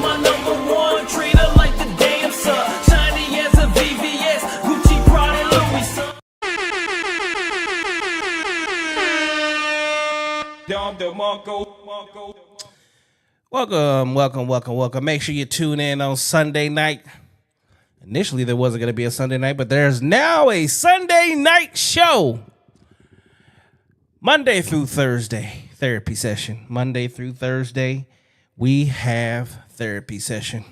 my number one. Treat her like the dancer. Shiny as a VVS. Gucci, Prada, and Louis, son. Welcome. Make sure you tune in on Sunday night. Initially, there wasn't going to be a Sunday night, but there's now a Sunday night show. Monday through Thursday, therapy session. Monday through Thursday, we have therapy session.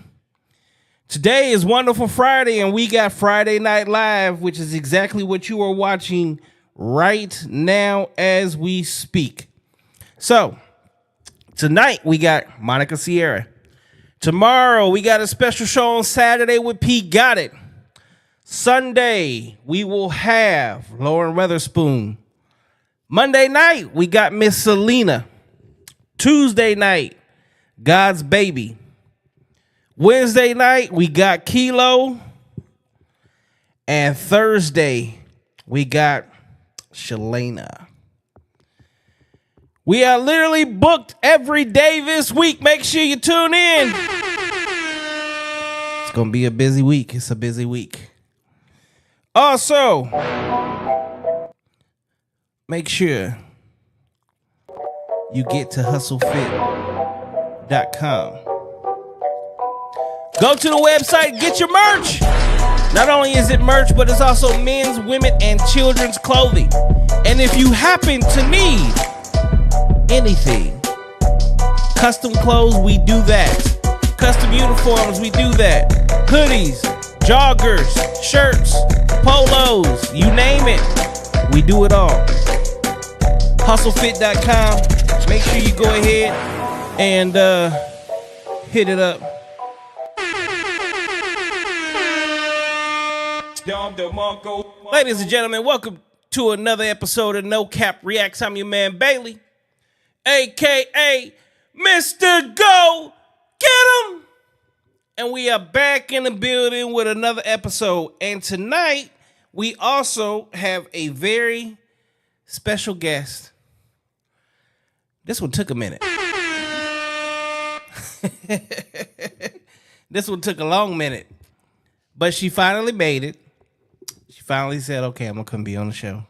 Today is Wonderful Friday, and we got Friday Night Live, which is exactly what you are watching right now as we speak. So, tonight we got Monica Sierra. Tomorrow we got a special show on Saturday with P. Got It. Sunday we will have Lauren Weatherspoon. Monday night we got Miss Selena. Tuesday night, God's Baby. Wednesday night we got Kilo. And Thursday we got Shalana. We are literally booked every day this week. Make sure you tune in. It's going to be a busy week. It's a busy week. Also, make sure you get to hustlefit.com. Go to the website, get your merch. Not only is it merch, but it's also men's, women, and children's clothing. And if you happen to need anything, custom clothes, we do that. Custom uniforms, we do that. Hoodies, joggers, shirts, polos, you name it, we do it all. Hustlefit.com. Make sure you go ahead and hit it up. Ladies and gentlemen, welcome to another episode of No Cap Reacts. I'm your man Bailey, a.k.a. Mr. Go Get 'em. And we are back in the building with another episode. And tonight, we also have a very special guest. This one took a minute. This one took a long minute. But she finally made it. She finally said, okay, I'm going to come be on the show.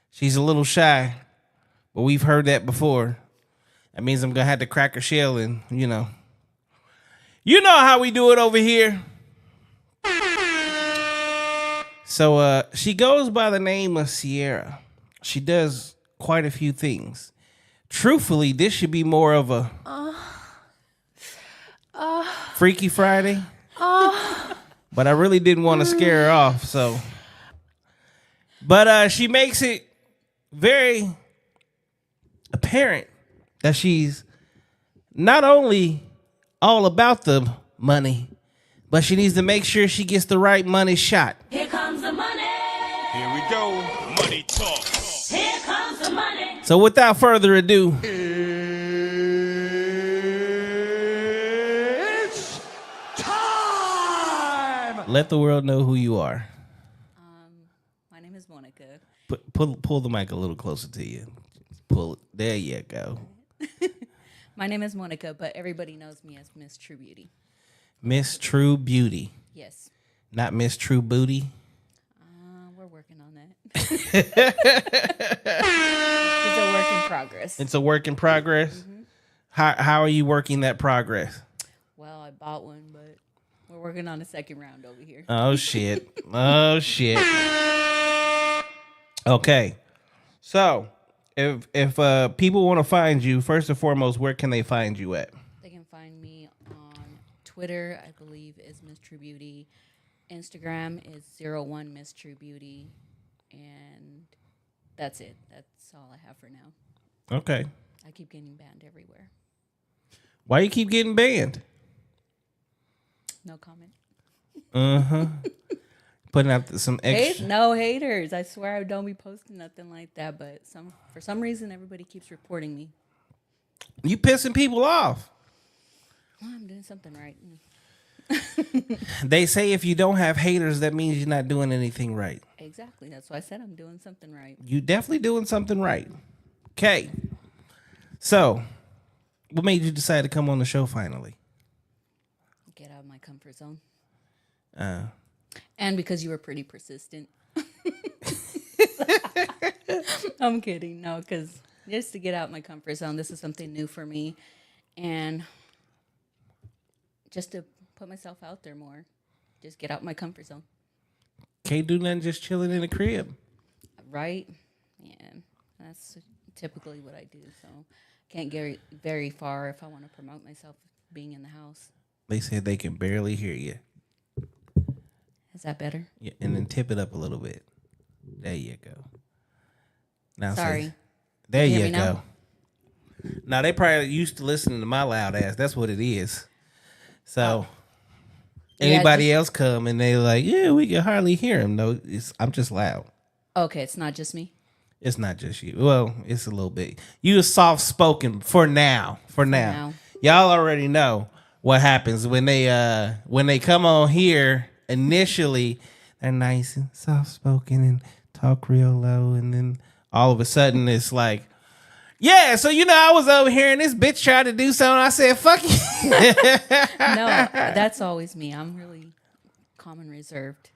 She's a little shy. But we've heard that before. That means I'm going to have to crack her shell and, you know how we do it over here. So she goes by the name of Sierra. She does quite a few things. Truthfully, this should be more of a Freaky Friday. But I really didn't want to scare her off, so. But she makes it very apparent that she's not only all about the money, but she needs to make sure she gets the right money shot. Here comes the money. Here we go. Money talk. Here comes the money. So without further ado, It's time. let the world know who you are. My name is Monica. Pull the mic a little closer to you. Pull it. There you go. My name is Monica, but everybody knows me as Miss True Beauty. Miss True Beauty. Yes. Not Miss True Booty. We're working on that. It's a work in progress. It's a work in progress. Mm-hmm. How are you working that progress? Well, I bought one, but we're working on a second round over here. Oh shit. Oh shit. Okay. So, if people want to find you, first and foremost, where can they find you at? They can find me on Twitter, I believe, is Miss True Beauty. Instagram is 01 Miss True Beauty. And that's it. That's all I have for now. Okay. I keep getting banned everywhere. Why you keep getting banned? No comment. Putting out some extra. No haters. I swear I don't be posting nothing like that. But for some reason, everybody keeps reporting me. You pissing people off. Well, I'm doing something right. They say if you don't have haters, that means you're not doing anything right. Exactly. That's why I said I'm doing something right. You definitely doing something right. Okay. So, what made you decide to come on the show finally? get out of my comfort zone. Uh, And because you were pretty persistent. I'm kidding. No, because just to get out my comfort zone, this is something new for me. And just to put myself out there more. Just get out my comfort zone. can't do nothing just chilling in the crib. Right? Yeah. That's typically what I do. So can't get very far if I want to promote myself being in the house. They said they can barely hear you. Is that better? Yeah, and then tip it up a little bit. There you go. Now Sorry. there Can you you hear me now? go. Now they probably used to listening to my loud ass. That's what it is. So Yeah, anybody else come and they like, yeah, we can hardly hear him. No, I'm just loud. Okay, it's not just me. It's not just you. Well, it's a little bit. You soft spoken for now. For now. Y'all already know what happens when they come on here. Initially, they're nice and soft spoken and talk real low, and then all of a sudden it's like, yeah. So I was over here and this bitch tried to do something. I said, fuck you. No, that's always me. I'm really calm and reserved.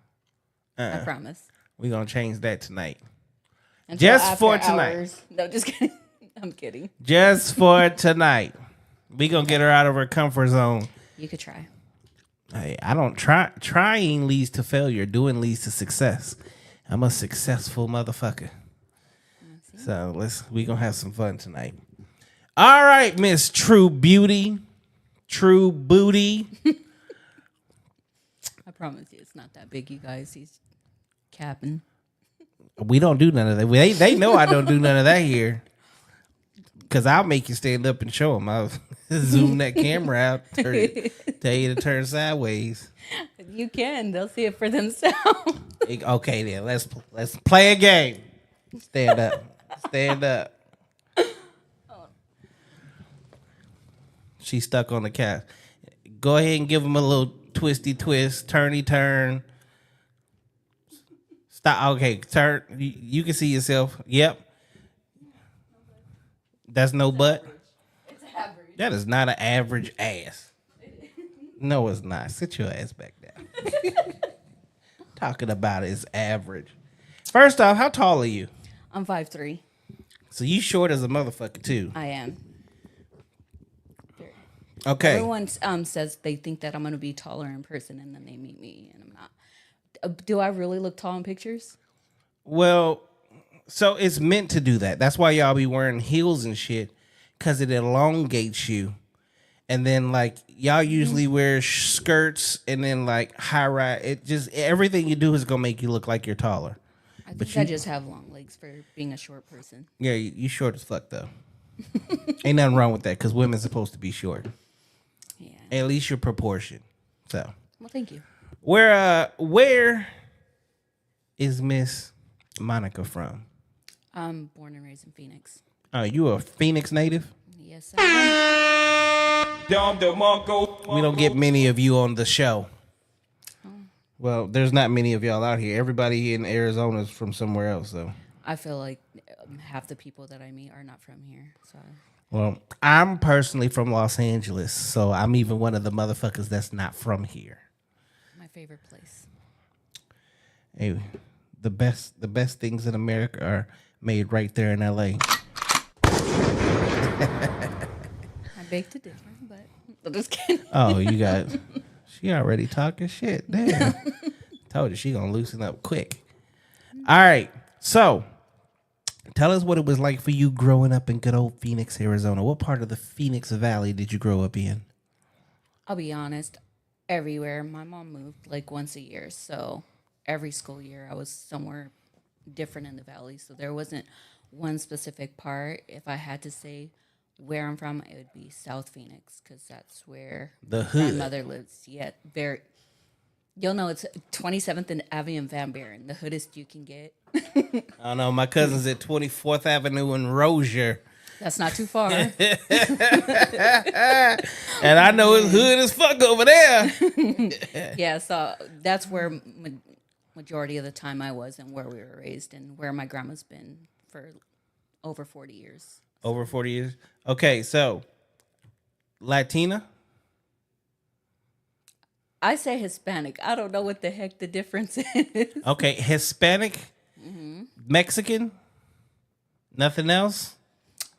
I promise. We're gonna change that tonight. Until Just after for tonight. hours. No, just kidding. I'm kidding. Just for tonight. We gonna get her out of her comfort zone. You could try. Hey, I don't trying leads to failure. Doing leads to success. I'm a successful motherfucker. So we gonna have some fun tonight. All right, Miss True Beauty. True Booty. I promise you, it's not that big, you guys. He's capping. We don't do none of that. They know I don't do none of that here. Cause I'll make you stand up and show them. I'll zoom that camera out, tell you to turn sideways. You can. They'll see it for themselves. Okay, then let's play a game. Stand up. Stand up. She's stuck on the couch. Go ahead and give him a little twisty twist, turny turn. Stop. Okay, turn. You can see yourself. Yep. That's no butt. It's average. That is not an average ass. No, it's not. Sit your ass back down. Talking about is average. First off, how tall are you? I'm 5'3". So you short as a motherfucker too. I am. Okay. Everyone says they think that I'm going to be taller in person, and then they meet me, and I'm not. Do I really look tall in pictures? Well, so it's meant to do that. That's why y'all be wearing heels and shit, because it elongates you. And then like y'all usually wear skirts and then like high rise. It just everything you do is gonna make you look like you're taller. I think I just have long legs for being a short person. Yeah, you short as fuck though. Ain't nothing wrong with that because women's supposed to be short. Yeah. At least your proportion. So Well, thank you. where is Miss Monica from? I'm born and raised in Phoenix. Oh, you a Phoenix native? Yes, I We don't get many of you on the show. Well, there's not many of y'all out here. Everybody in Arizona is from somewhere else, though. I feel like half the people that I meet are not from here. So Well, I'm personally from Los Angeles, so I'm even one of the motherfuckers that's not from here. my favorite place. Hey, the best things in America are made right there in LA. I beg to differ, but I'm just kidding. Oh, you got she already talking shit. Damn. Told you she gonna loosen up quick. All right. So tell us what it was like for you growing up in good old Phoenix, Arizona. What part of the Phoenix Valley did you grow up in? I'll be honest, everywhere. My mom moved like once a year, so every school year I was somewhere different in the valley. So there wasn't one specific part. If I had to say where I'm from, it would be South Phoenix because that's where The my hood. grandmother lives. Yet very, you'll know it's 27th and Avenue and Van Buren, the hoodest you can get. I don't know. My cousin's at 24th Avenue in Rozier. That's not too far. And I know it's hood as fuck over there. Yeah, so that's where majority of the time I was and where we were raised and where my grandma's been for over 40 years. Over 40 years? Okay, so Latina? I say Hispanic. I don't know what the heck the difference is. Okay, Hispanic, Mexican, nothing else.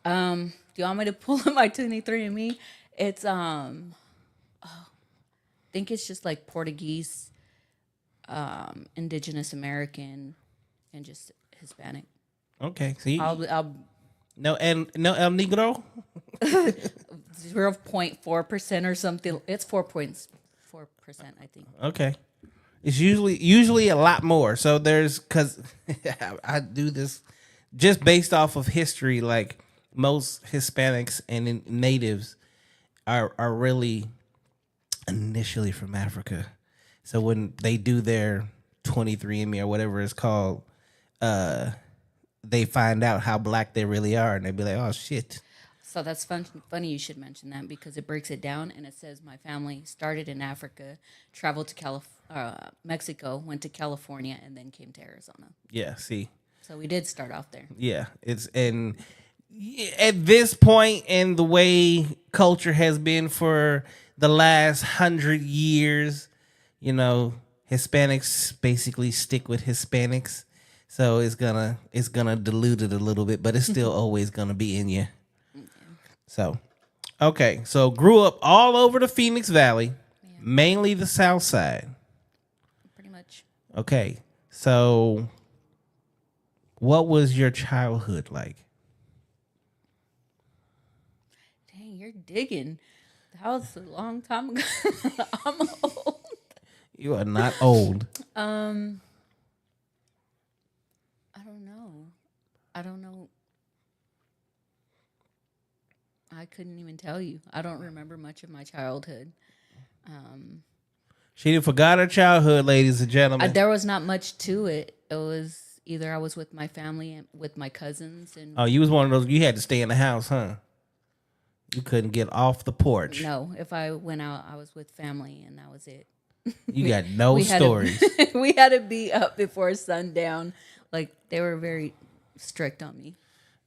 Do you want me to pull up my 23andMe? It's I think it's just like Portuguese, Indigenous American, and just Hispanic. Okay, see, I'll no El Negro. 0.4% or something. It's 4.4%, I think. Okay, it's usually a lot more. So there's because I do this just based off of history. Like most Hispanics and natives are really initially from Africa. So when they do their 23andMe or whatever it's called, they find out how black they really are, and they be like, "Oh shit." So that's funny you should mention that because it breaks it down and it says my family started in Africa, traveled to Mexico, went to California, and then came to Arizona. Yeah, see. So we did start off there. Yeah, it's and at this point in the way culture has been for the last 100 years, you know, Hispanics basically stick with Hispanics. So it's gonna dilute it a little bit, but it's still always gonna be in you. So, okay. So grew up all over the Phoenix Valley, mainly the South Side. Pretty much. Okay. So what was your childhood like? Dang, you're digging. That was a long time ago. I'm old. You are not old. I don't know. I couldn't even tell you. I don't remember much of my childhood. She forgot her childhood, ladies and gentlemen. There was not much to it. It was either I was with my family and with my cousins. And Oh, you was one of those, you had to stay in the house, huh? You couldn't get off the porch. No, if I went out, I was with family, and that was it. You got no stories. We had to be up before sundown. Like, they were very strict on me.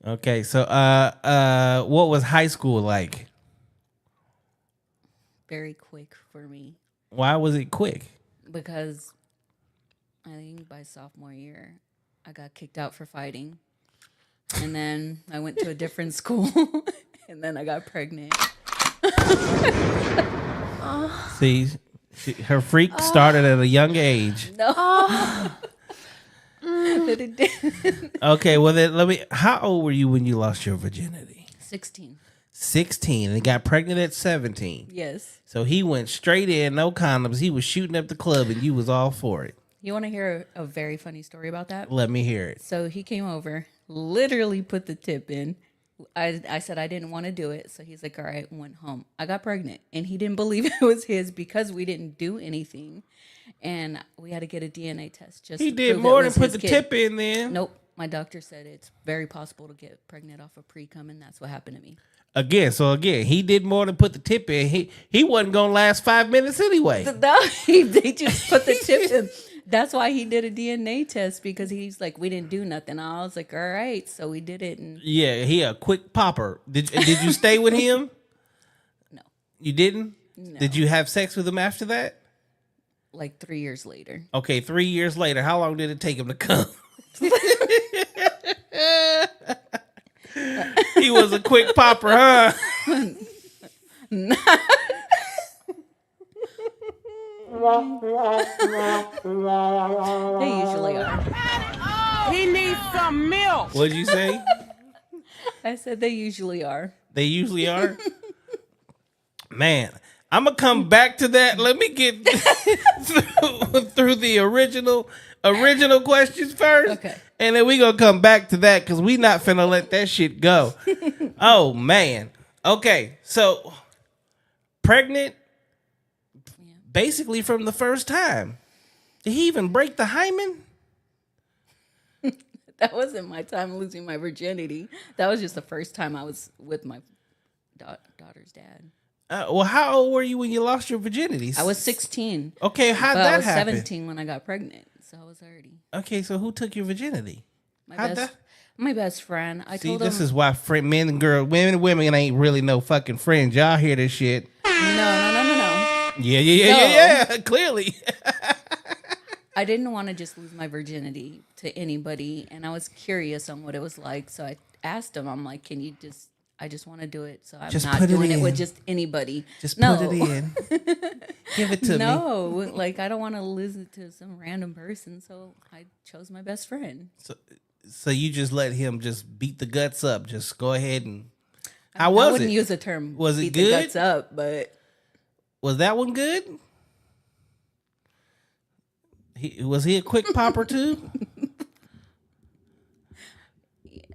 Okay, so what was high school like? Very quick for me. Why was it quick? Because I think by sophomore year, I got kicked out for fighting. And then I went to a different school. And then I got pregnant. See, her freak started at a young age. No. But it did. Okay, well then how old were you when you lost your virginity? 16. 16, and got pregnant at 17. Yes. So he went straight in, no condoms. He was shooting up the club, and you was all for it. You want to hear a very funny story about that? Let me hear it. So he came over, literally put the tip in. I said I didn't want to do it. So he's like, all right, went home. I got pregnant. And he didn't believe it was his because we didn't do anything. And we had to get a DNA test. Just He to did prove more it than was put his the kid. tip in then. Nope. My doctor said it's very possible to get pregnant off of pre-cum, and that's what happened to me. Again, he did more than put the tip in. He wasn't going to last 5 minutes anyway. They just put the tip in. That's why he did a DNA test, because he's like, we didn't do nothing. I was like, all right. So we did it. And Yeah, he a quick popper. Did you stay with him? no, You didn't? No. Did you have sex with him after that? like 3 years later. Okay, 3 years later. How long did it take him to come? He was a quick popper, huh? They usually are. He needs some milk. What'd you say? I said they usually are. They usually are. Man, I'm gonna come back to that. Let me get through the original questions first. Okay. And then we gonna come back to that because we not finna let that shit go. Oh man. Okay, so pregnant basically from the first time. Did he even break the hymen? That wasn't my time losing my virginity. That was just the first time I was with my daughter's dad. Well, how old were you when you lost your virginity? I was 16. Okay, how'd But that I was happen? 17 when I got pregnant. So I was already. Okay, so who took your virginity? My best friend. I See, told him. this is why men and women ain't really no fucking friends. Y'all hear this shit? No. Yeah. Clearly. I didn't want to just lose my virginity to anybody, and I was curious on what it was like. So I asked him, I'm like, can you just, I just want to do it. So I'm Just not put it doing it with in. just anybody. Just no. put it in. Give it to me. No, like I don't want to lose it to some random person. So I chose my best friend. So you just let him just beat the guts up. Just go ahead and. How I was wouldn't it? use the term Was it beat good? the guts up, but Was that one good? Was he a quick popper too?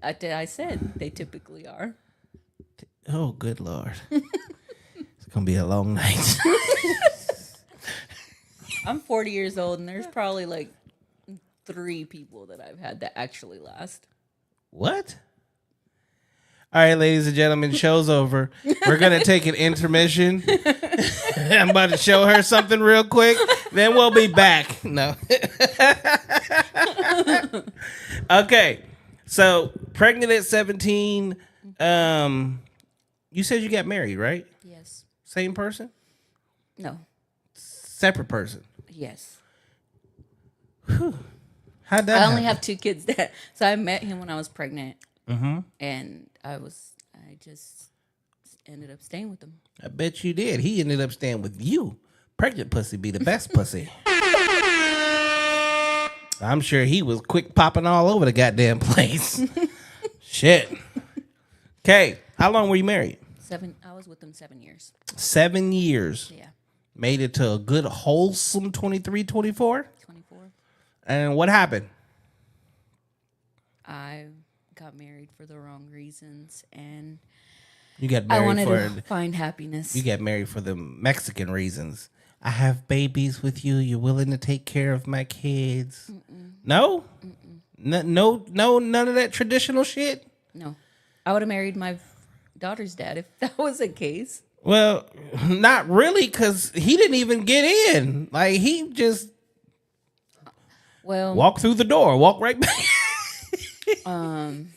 I said they typically are. Oh, good Lord. It's going to be a long night. I'm 40 years old, and there's probably like 3 people that I've had that actually last. What? All right, ladies and gentlemen, show's over. We're going to take an intermission. I'm about to show her something real quick. Then we'll be back. No. Okay. So, pregnant at 17. You said you got married, right? Yes. Same person? No. Separate person? Yes. How'd that I only happen? have 2 kids that. So I met him when I was pregnant, Mm-hmm. and I just ended up staying with him. I bet you did. He ended up staying with you. Pregnant pussy be the best pussy. I'm sure he was quick popping all over the goddamn place. Shit. Okay. How long were you married? 7. I was with him 7 years. 7 years. Yeah. Made it to a good, wholesome 23, 24. 24. And what happened? I got married for the wrong reasons, and You got I married wanted for to find happiness. you got married for the Mexican reasons. I have babies with you. You're willing to take care of my kids. No? No, none of that traditional shit? No. I would have married my daughter's dad if that was the case. Well, not really, because he didn't even get in. Like, he just Well, walked through the door, walked right back.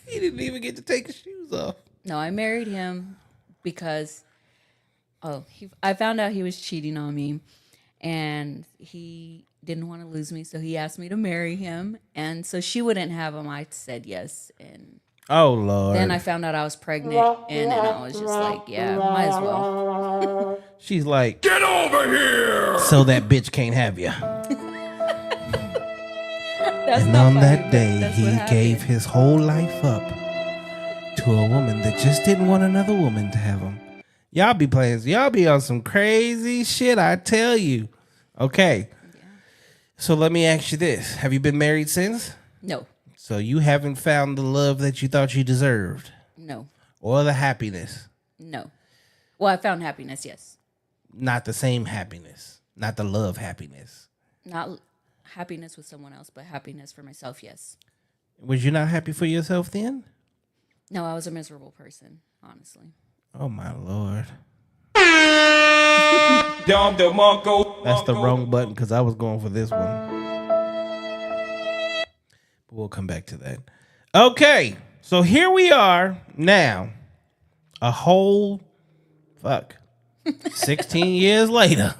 He didn't even get to take his shoes off. no, I married him because I found out he was cheating on me, and he didn't want to lose me, so he asked me to marry him, and so she wouldn't have him. I said yes, and Oh, Lord. then I found out I was pregnant, and then I was just like, yeah, might as well. She's like, get over here. So that bitch can't have you. That's And not on funny, that but day, that's he what happened. gave his whole life up to a woman that just didn't want another woman to have him. Y'all be on some crazy shit, I tell you. Okay. So let me ask you this. Have you been married since? No, So you haven't found the love that you thought you deserved no, or the happiness. no. Well, I found happiness, yes. Not the same happiness. Not the love happiness. Not happiness with someone else, but happiness for myself, yes. Was you not happy for yourself then? No, I was a miserable person, honestly. Oh, my Lord. Dom DeMarco. That's the wrong button because I was going for this one. But we'll come back to that. Okay. So here we are now. A whole 16 years later.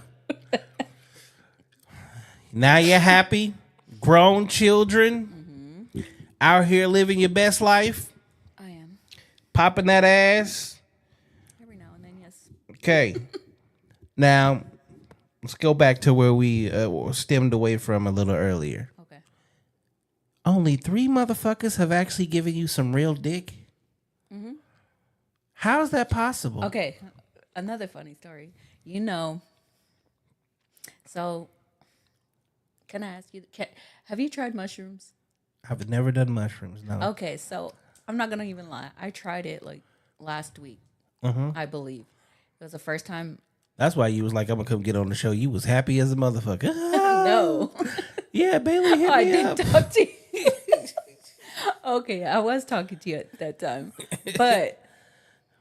Now you're happy. Grown children. Out here living your best life. I am. Popping that ass. Every now and then, yes. Okay. Now, let's go back to where we stemmed away from a little earlier. Okay. Only 3 motherfuckers have actually given you some real dick? How is that possible? Okay. Another funny story. So, can I ask you, have you tried mushrooms? I've never done mushrooms, no. Okay, so I'm not going to even lie. I tried it like last week, I believe. It was the first time. That's why you was like, I'm going to come get on the show. You was happy as a motherfucker. No. Yeah, Bailey hit I me didn't up. talk to you. Okay, I was talking to you at that time. But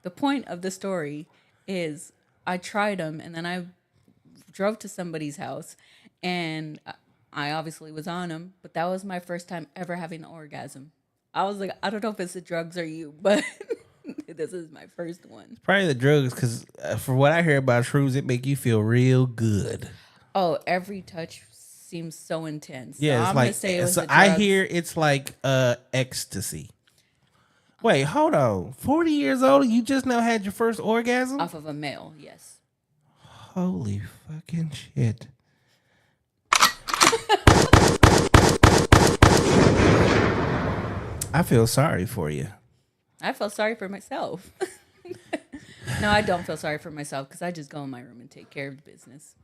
the point of the story is I tried them, and then I drove to somebody's house, and I obviously was on them, but that was my first time ever having an orgasm. I was like, I don't know if it's the drugs or you, but This is my first one. Probably the drugs, because for what I hear about shrooms, it make you feel real good. Oh, every touch seems so intense. Yeah, so it's I'm like gonna say it was the I drugs. hear it's like ecstasy. Wait, hold on. 40 years old, and you just now had your first orgasm? Off of a male, yes. Holy fucking shit. I feel sorry for you. I felt sorry for myself. No, I don't feel sorry for myself because I just go in my room and take care of business.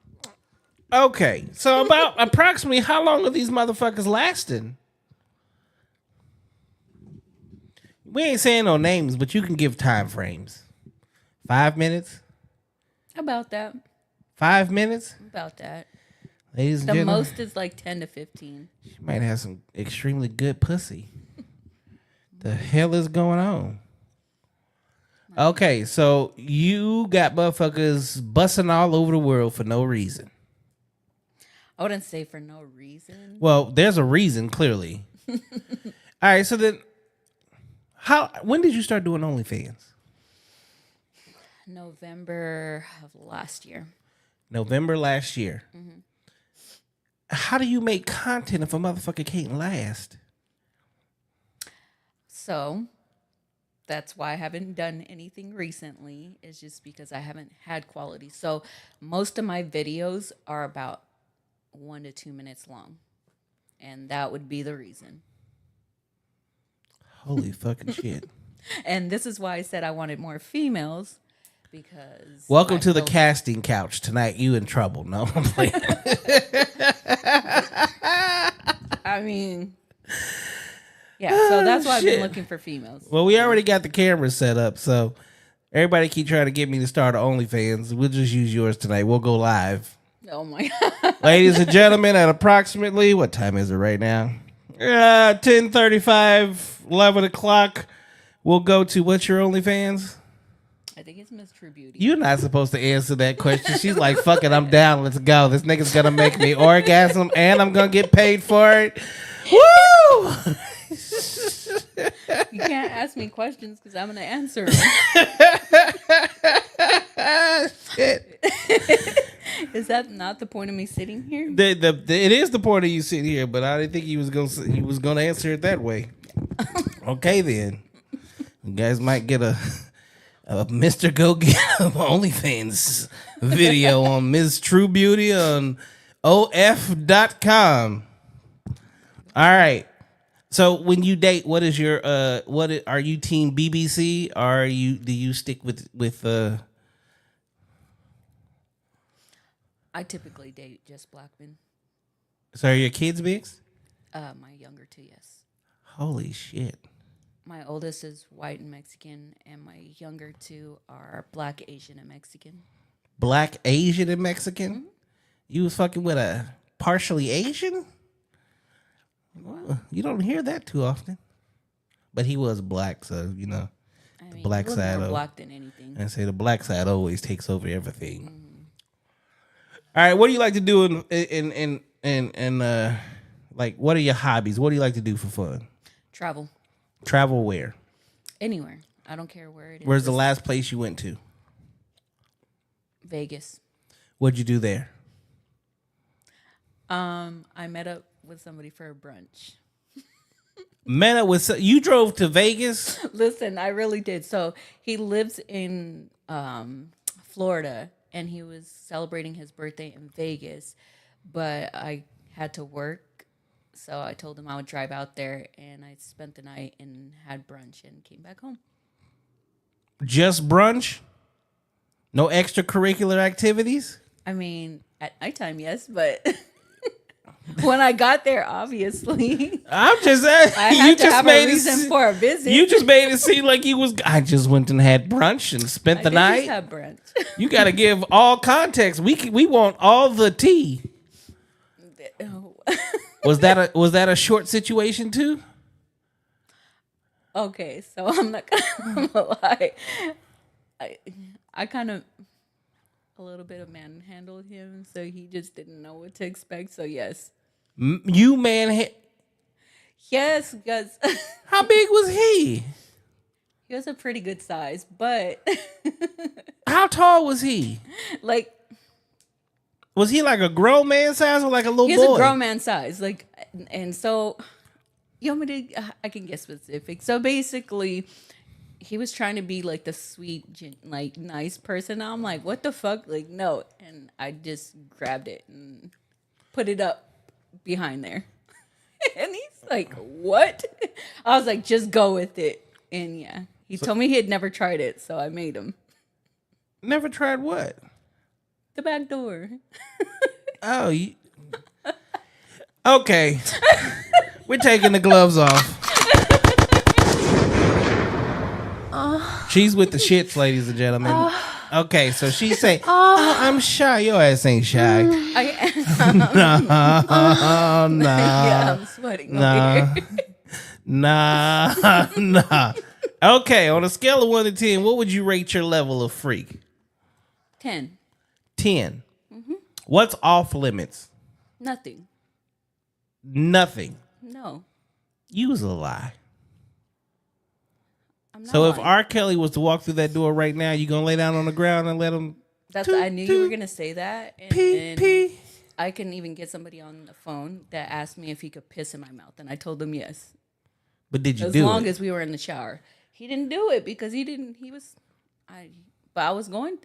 Okay, so about approximately how long are these motherfuckers lasting? We ain't saying no names, but you can give time frames. 5 minutes? About that. 5 minutes? About that. Ladies and The gentlemen, most is like 10 to 15. she might have some extremely good pussy. The hell is going on? Okay, so you got motherfuckers busting all over the world for no reason. I wouldn't say for no reason. Well, there's a reason, clearly. All right, so then when did you start doing OnlyFans? November of last year. November last year. Mm-hmm. How do you make content if a motherfucker can't last? So that's why I haven't done anything recently. It's just because I haven't had quality. So most of my videos are about 1 to 2 minutes long. And that would be the reason. Holy fucking shit. And this is why I said I wanted more females. Because Welcome to the casting couch. Tonight you in trouble. No, I'm playing. I mean, yeah, so that's why I've been looking for females. Well, we already got the camera set up, so everybody keep trying to get me to start OnlyFans. We'll just use yours tonight. We'll go live. Oh my God. Ladies and gentlemen, at approximately, what time is it right now? 10:35, 11 o'clock. We'll go to, what's your OnlyFans? I think it's Miss True Beauty. You're not supposed to answer that question. She's like, fuck it, I'm down. Let's go. This nigga's going to make me orgasm and I'm going to get paid for it. Woo! You can't ask me questions because I'm going to answer them. Shit. Is that not the point of me sitting here? It is the point of you sitting here, but I didn't think he was gonna answer it that way. Okay, then. You guys might get a Mr. Go Get OnlyFans video on Ms. True Beauty on OF.com. All right. So when you date, what is your are you team BBC or do you stick with I typically date just black men. So are your kids mixed? My younger two, yes. Holy shit. My oldest is white and Mexican, and my younger two are black, Asian, and Mexican. Black, Asian, and Mexican? Mm-hmm. You was fucking with a partially Asian? Well, you don't hear that too often. But he was black, so, you know. I mean, black he was side more of- black than anything. And say the black side always takes over everything. Mm-hmm. All right, what do you like to do in like, what are your hobbies? What do you like to do for fun? Travel. Travel where? Anywhere. I don't care where it is. Where's the last place you went to? Vegas. What'd you do there? I met up with somebody for a brunch. You drove to Vegas? Listen, I really did. So he lives in Florida, and he was celebrating his birthday in Vegas, but I had to work, so I told him I would drive out there, and I spent the night and had brunch and came back home. Just brunch? No extracurricular activities? I mean, at nighttime, yes, but when I got there, obviously, I'm just saying. I had to have a reason for a visit. You just made it seem like I just went and had brunch and spent the I did night. just have brunch. You got to give all context. We want all the tea. Was that a short situation too? Okay, so I'm not gonna lie. I kind of a little bit of manhandled him, so he just didn't know what to expect. So yes, You yes, because how big was he? He was a pretty good size, but How tall was he? like Was he like a grown man size or like a little he's boy? a grown man size. Like, and so you want me to? I can get specific. So basically, he was trying to be like the sweet, like nice person. I'm like, what the fuck? Like, no. And I just grabbed it and put it up behind there. And he's like, what? I was like, just go with it. And yeah, he told me he had never tried it, so I made him. Never tried what? The back door. Oh, okay. We're taking the gloves off. She's with the shits, ladies and gentlemen. Okay, so she's saying, oh, I'm shy. Your ass ain't shy. I Oh, nah. yeah, I'm sweating over here. Nah. Okay, on a scale of 1 to 10, what would you rate your level of freak? 10. 10. What's off limits? Nothing. Nothing. No. You was a lie. I'm not So if lying. R. Kelly was to walk through that door right now, you gonna lay down on the ground and let him I knew you were gonna say that, and pee then pee? I can even get somebody on the phone that asked me if he could piss in my mouth, and I told him yes, But did you as do long it? as we were in the shower. He didn't do it because he didn't. He was, but I was gonna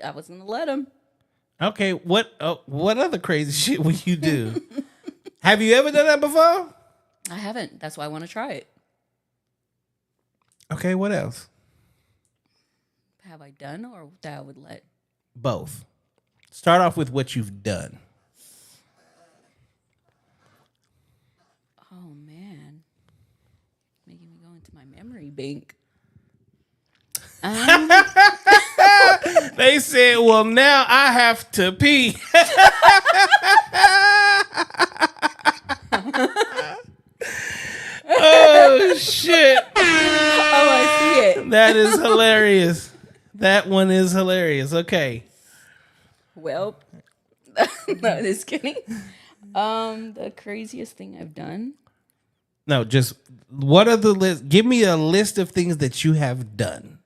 let him. Okay, what other crazy shit would you do? Have you ever done that before? I haven't. That's why I want to try it. Okay, what else? Have I done, or that I would let? Both. Start off with what you've done. Oh man, making me go into my memory bank. They said, well, now I have to pee. Oh, shit. Oh, I see it. That is hilarious. That one is hilarious. Okay. Well, no, just kidding. The craziest thing I've done. No, just what are the list? Give me a list of things that you have done.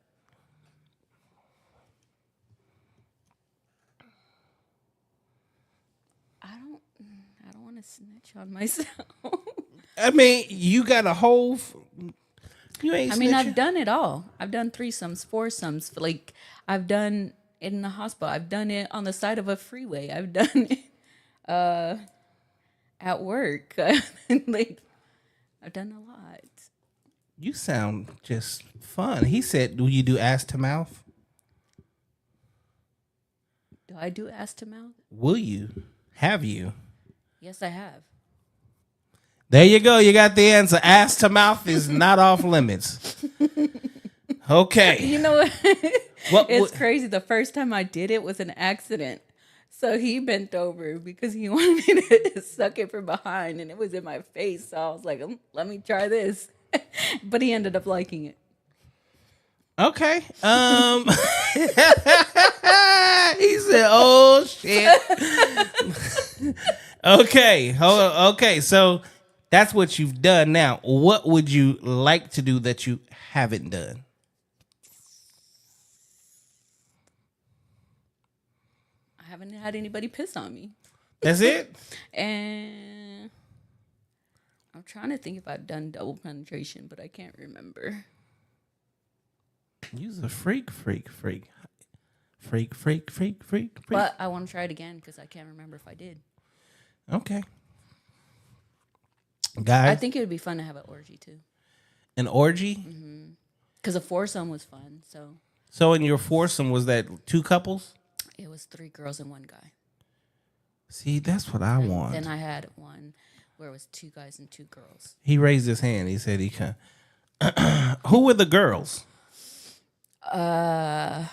I don't want to snitch on myself. I mean, you got a whole. You ain't. I mean, snitching. I've done it all. I've done threesomes, foursomes. Like, I've done it in the hospital. I've done it on the side of a freeway. I've done it at work. Like, I've done a lot. You sound just fun. He said, "Do you do ass to mouth? Do I do ass to mouth? Will you? Have you?" Yes, I have. There you go. You got the answer. Ass to mouth is not off limits. Okay. You know what? What? It's crazy. The first time I did it was an accident. So he bent over because he wanted me to suck it from behind, and it was in my face. So I was like, let me try this. But he ended up liking it. Okay. He said, "Oh shit." Okay. Hold on. Okay. So that's what you've done. Now, what would you like to do that you haven't done? I haven't had anybody piss on me. That's it? And I'm trying to think if I've done double penetration, but I can't remember. You's a freak. But I want to try it again because I can't remember if I did. Okay. Guys, I think it would be fun to have an orgy too. an orgy? Because a foursome was fun. So in your foursome, was that 2 couples? It was 3 girls and 1 guy. See, that's what I want. Then I had one where it was 2 guys and 2 girls. He raised his hand. He said he can. Who were the girls? One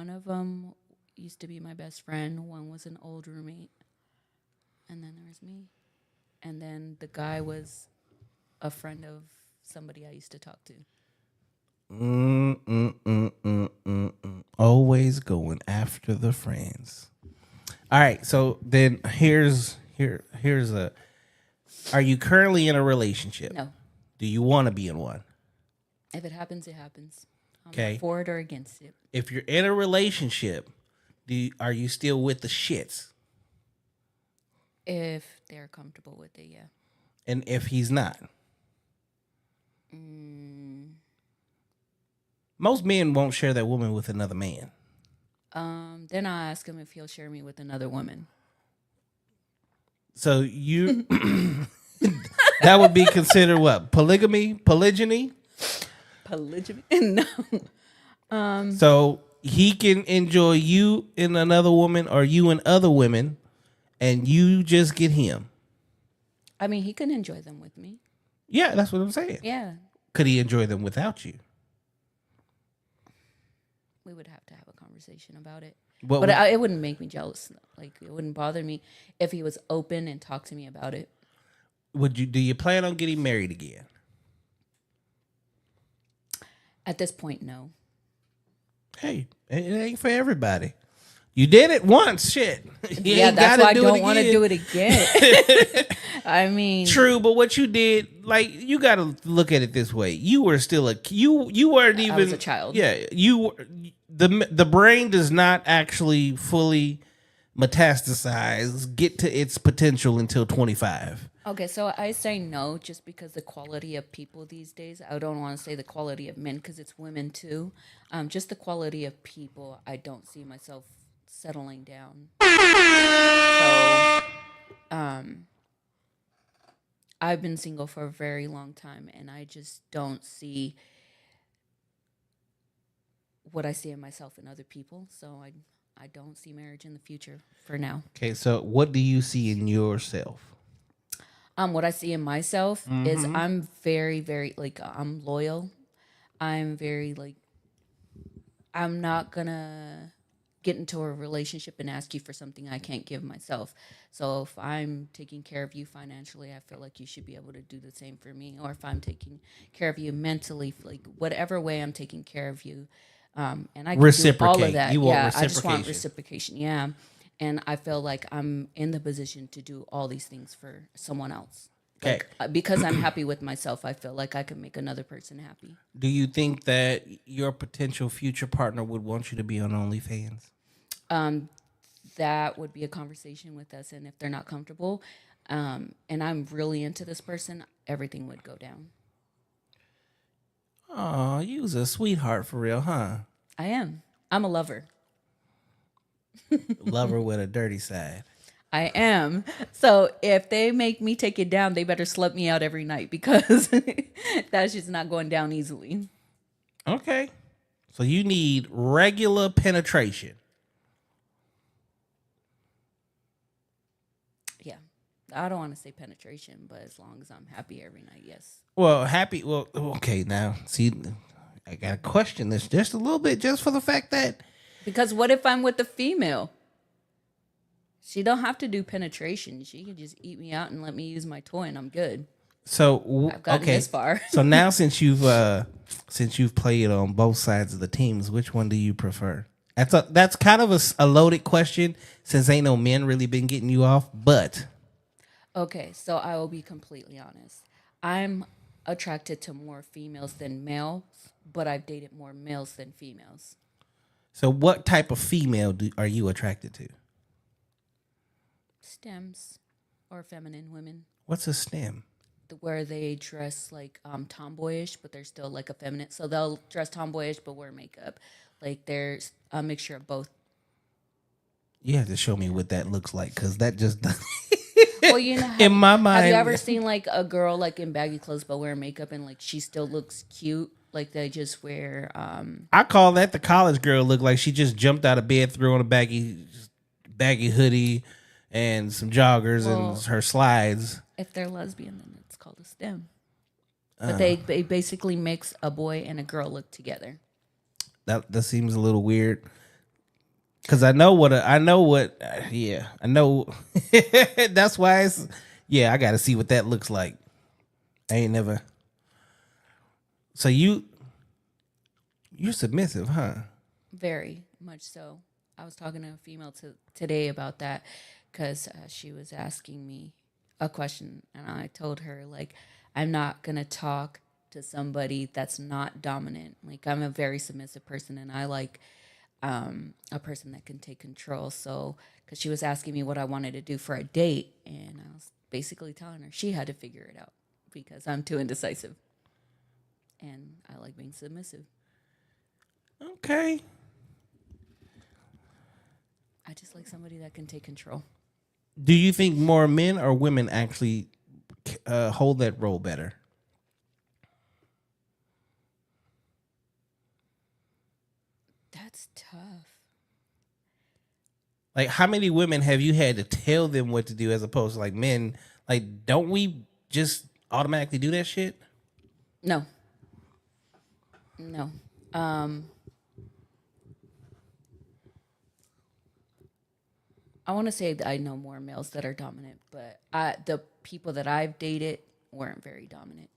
of them used to be my best friend. One was an old roommate. And then there was me. And then the guy was a friend of somebody I used to talk to. Always going after the friends. All right, so then here's a. Are you currently in a relationship? No. Do you want to be in one? If it happens, it happens. I'm Okay. not for it or against it. If you're in a relationship, are you still with the shits? If they're comfortable with it, yeah. And if he's not? Most men won't share that woman with another man. Then I'll ask him if he'll share me with another woman. So you that would be considered what? Polygamy? Polygyny? Polygamy? No. So he can enjoy you and another woman or you and other women and you just get him. I mean, he can enjoy them with me. Yeah, that's what I'm saying. Yeah. Could he enjoy them without you? We would have to have a conversation about it. What But would- it wouldn't make me jealous. Like, it wouldn't bother me if he was open and talked to me about it. do you plan on getting married again? At this point, no. Hey, it ain't for everybody. You did it once, shit. You Yeah, ain't that's gotta why I do don't it want to again. do it again. I mean, True, but what you did, like, you got to look at it this way. You were still you weren't even. I was a child. Yeah, the brain does not actually fully metastasize, get to its potential until 25. okay, so I say no just because the quality of people these days, I don't want to say the quality of men because it's women too. Just the quality of people, I don't see myself settling down. So, I've been single for a very long time and I just don't see what I see in myself in other people. So I don't see marriage in the future for now. Okay, so what do you see in yourself? What I see in myself is I'm very, very like I'm loyal. I'm very like I'm not gonna get into a relationship and ask you for something I can't give myself. So if I'm taking care of you financially, I feel like you should be able to do the same for me. Or if I'm taking care of you mentally, like whatever way I'm taking care of you, and I can do all Reciprocate. of that. You want Yeah, I just want reciprocation. reciprocation. Yeah, and I feel like I'm in the position to do all these things for someone else. Okay. Because I'm happy with myself, I feel like I can make another person happy. Do you think that your potential future partner would want you to be on OnlyFans? That would be a conversation with us, and if they're not comfortable, and I'm really into this person, everything would go down. Oh, you was a sweetheart for real, huh? I am. I'm a lover. Lover with a dirty side. I am. So if they make me take it down, they better slut me out every night because that's just not going down easily. Okay. So you need regular penetration. Yeah. I don't want to say penetration, but as long as I'm happy every night, yes. Well, happy. Well, okay. Now, see, I got to question this just a little bit, just for the fact that. Because what if I'm with a female? She don't have to do penetration. She can just eat me out and let me use my toy, and I'm good. So I've gotten okay. this far. So now, since you've played on both sides of the teams, which one do you prefer? That's kind of a loaded question, since ain't no men really been getting you off. But Okay, so I will be completely honest. I'm attracted to more females than males, but I've dated more males than females. so, what type of female are you attracted to? Stems or feminine women, What's a stem? where they dress like tomboyish, but they're still like effeminate. So they'll dress tomboyish but wear makeup. Like there's a mixture of both. You have to show me what that looks like, because that just Well, you know, in my mind. have you ever seen like a girl like in baggy clothes but wear makeup and like she still looks cute? Like they just wear I call that the college girl look, like she just jumped out of bed, threw on a baggy hoodie and some joggers and her slides. if they're lesbian, then it's called a stem. But they basically makes a boy and a girl look together. That seems a little weird. Cause I know. Yeah, I know. That's why it's. Yeah, I got to see what that looks like. I ain't never. So you're submissive, huh? Very much so. I was talking to a female today about that because she was asking me a question, and I told her like, I'm not gonna talk to somebody that's not dominant. Like, I'm a very submissive person, and I like a person that can take control. So, because she was asking me what I wanted to do for a date, and I was basically telling her she had to figure it out because I'm too indecisive. And I like being submissive. Okay. I just like somebody that can take control. Do you think more men or women actually hold that role better? That's tough. Like, how many women have you had to tell them what to do as opposed to like men? Like, don't we just automatically do that shit? No. No. I want to say that I know more males that are dominant, but the people that I've dated weren't very dominant.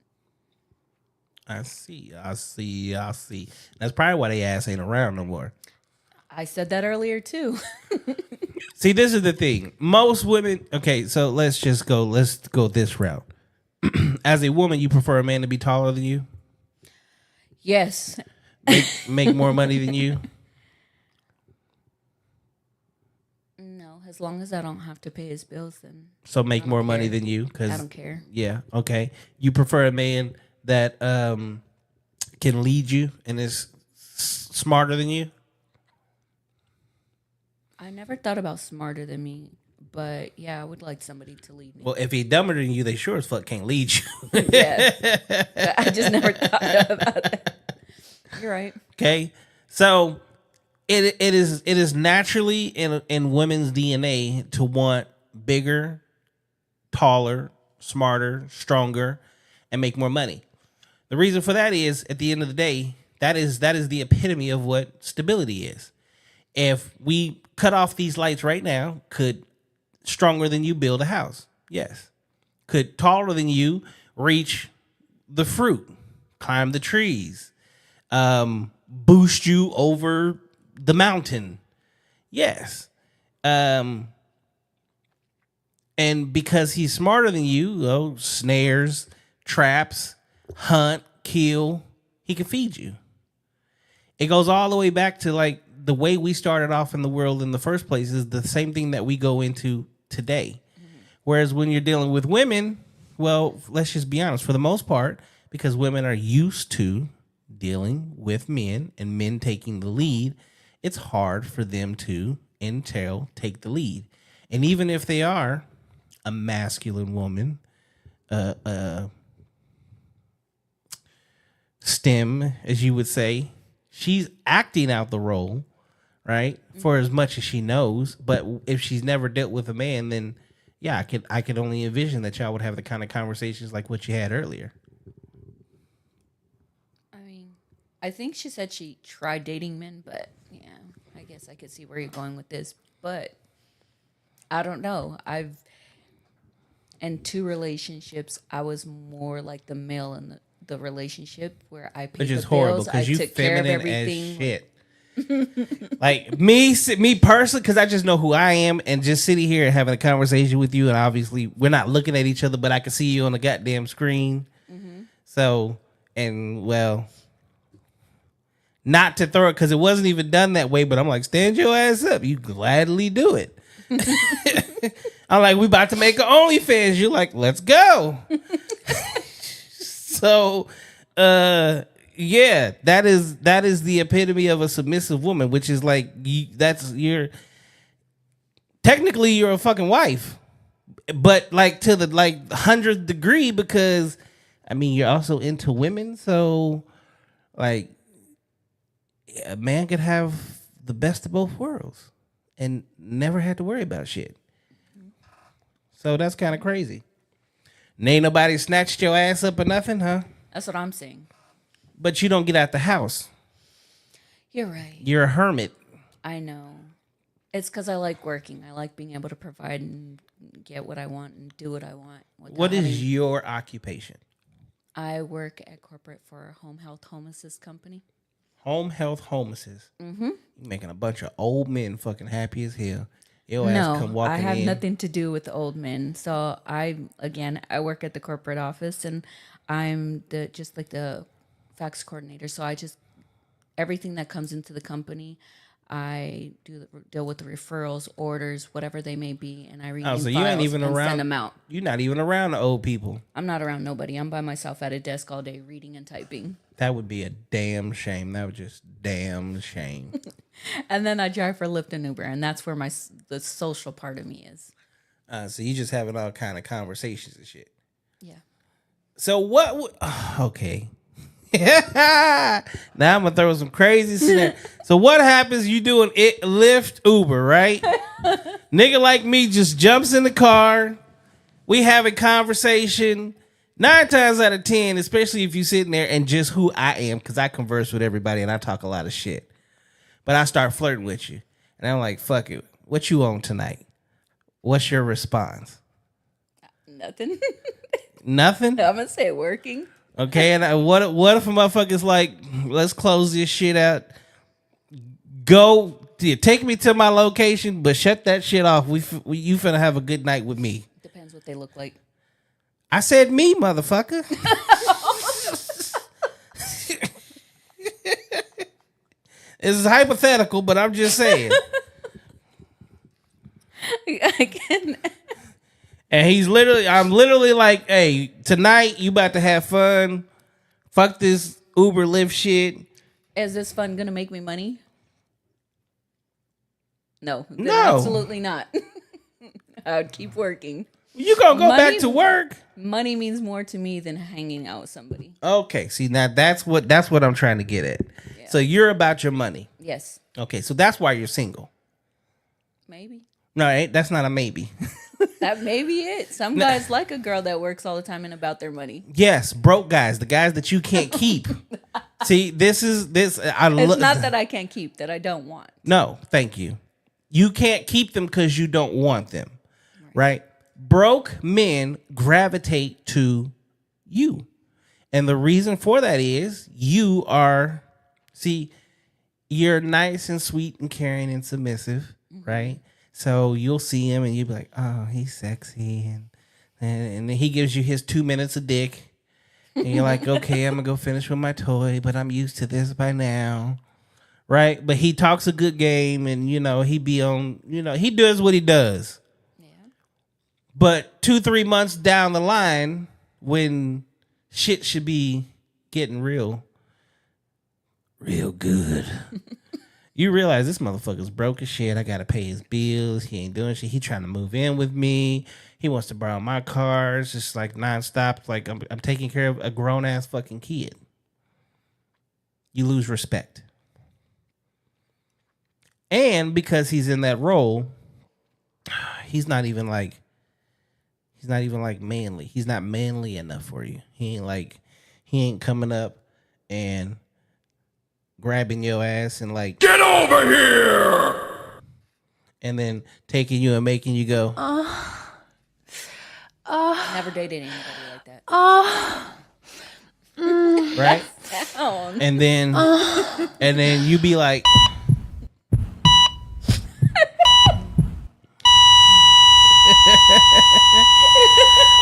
I see. That's probably why they ass ain't around no more. I said that earlier too. See, this is the thing. Most women. Okay, so let's go this route. As a woman, you prefer a man to be taller than you, Yes. make more money than you. No, as long as I don't have to pay his bills, then So make I more don't money care. than you. I don't care. Yeah. Okay. You prefer a man that can lead you and is smarter than you. I never thought about smarter than me, but yeah, I would like somebody to lead me. Well, if he's dumber than you, they sure as fuck can't lead you. Yeah. But I just never thought about that. You're right. Okay. So it is naturally in women's DNA to want bigger, taller, smarter, stronger, and make more money. The reason for that is, at the end of the day, that is the epitome of what stability is. If we cut off these lights right now, could stronger than you build a house? Yes. Could taller than you reach the fruit, climb the trees, boost you over the mountain? Yes. And because he's smarter than you, snares, traps, hunt, kill, he can feed you. It goes all the way back to like the way we started off in the world in the first place is the same thing that we go into today. Mm-hmm. Whereas when you're dealing with women, well, let's just be honest, for the most part, because women are used to dealing with men and men taking the lead, it's hard for them to take the lead. And even if they are a masculine woman, STEM, as you would say, she's acting out the role, right? For as much as she knows. But if she's never dealt with a man, then yeah, I could only envision that y'all would have the kind of conversations like what you had earlier. I mean, I think she said she tried dating men, but yeah, I guess I could see where you're going with this. But I don't know. In 2 relationships, I was more like the male in the relationship where I paid Which is the horrible bills, I because you took care of feminine as everything. shit. Like me personally, because I just know who I am, and just sitting here and having a conversation with you, and obviously we're not looking at each other, but I can see you on the goddamn screen. Mm-hmm. So, and well, not to throw it because it wasn't even done that way, but I'm like, stand your ass up. You gladly do it. I'm like, we about to make an OnlyFans. You're like, let's go. So, yeah, that is the epitome of a submissive woman, which is like technically you're a fucking wife, but like to the 100th degree, because I mean you're also into women, so like a man could have the best of both worlds and never had to worry about shit. So that's kind of crazy. And ain't nobody snatched your ass up or nothing, huh? That's what I'm saying. But you don't get out the house. You're right. You're a hermit. I know. It's because I like working. I like being able to provide and get what I want and do what I want. What is your occupation? I work at corporate for a home health homelessness company. Home health homelessness. Mm-hmm. You're making a bunch of old men fucking happy as hell. Your ass come walking I have in. nothing to do with the old men. So I work at the corporate office, and I'm just like the fax coordinator. So I just everything that comes into the company, I deal with the referrals, orders, whatever they may be, and I read Oh, so files you ain't even and around. send them out. You're not even around the old people. I'm not around nobody. I'm by myself at a desk all day reading and typing. That would be a damn shame. That would just damn shame. And then I drive for Lyft and Uber, and that's where the social part of me is. So you just having all kind of conversations and shit. Yeah. So what? Okay. Now I'm gonna throw some crazy scenario. So what happens? You doing it Lyft Uber, right? Nigga like me just jumps in the car. We have a conversation. 9 times out of 10, especially if you sitting there and just who I am, because I converse with everybody and I talk a lot of shit. But I start flirting with you, and I'm like, "Fuck it, what you on tonight? What's your response?" Nothing. Nothing. I'm gonna say working. Okay, and what if a motherfucker's like, let's close this shit out. Go, take me to my location, but shut that shit off. You finna have a good night with me. Depends what they look like. I said me, motherfucker. This is hypothetical, but I'm just saying. I can. And I'm literally like, hey, tonight you about to have fun. Fuck this Uber Lyft shit. Is this fun gonna make me money? No. No. Absolutely not. I would keep working. You gonna go Money- back to work? Money means more to me than hanging out with somebody. Okay, see now that's what I'm trying to get at. Yeah. So you're about your money. Yes. Okay, so that's why you're single. Maybe. No, that's not a maybe. That may be it. Some guys like a girl that works all the time and about their money. Yes, broke guys, the guys that you can't keep. See, this. It's not that I can't keep, that I don't want. No, thank you. You can't keep them because you don't want them, right? Broke men gravitate to you. And the reason for that is you're nice and sweet and caring and submissive, right? So you'll see him and you'll be like, oh, he's sexy. And then he gives you his 2 minutes of dick. And you're like, okay, I'm going to go finish with my toy, but I'm used to this by now. Right? But he talks a good game and, he be on, he does what he does. Yeah. But 2-3 months down the line, when shit should be getting real good, you realize this motherfucker's broke as shit. I got to pay his bills. He ain't doing shit. He trying to move in with me. He wants to borrow my car. It's just like nonstop. Like I'm taking care of a grown ass fucking kid. You lose respect. And because he's in that role, he's not even like manly. He's not manly enough for you. He ain't coming up and grabbing your ass and like, Get over here! and then taking you and making you go, Never dated anybody like that. right? Sound. And then you be like,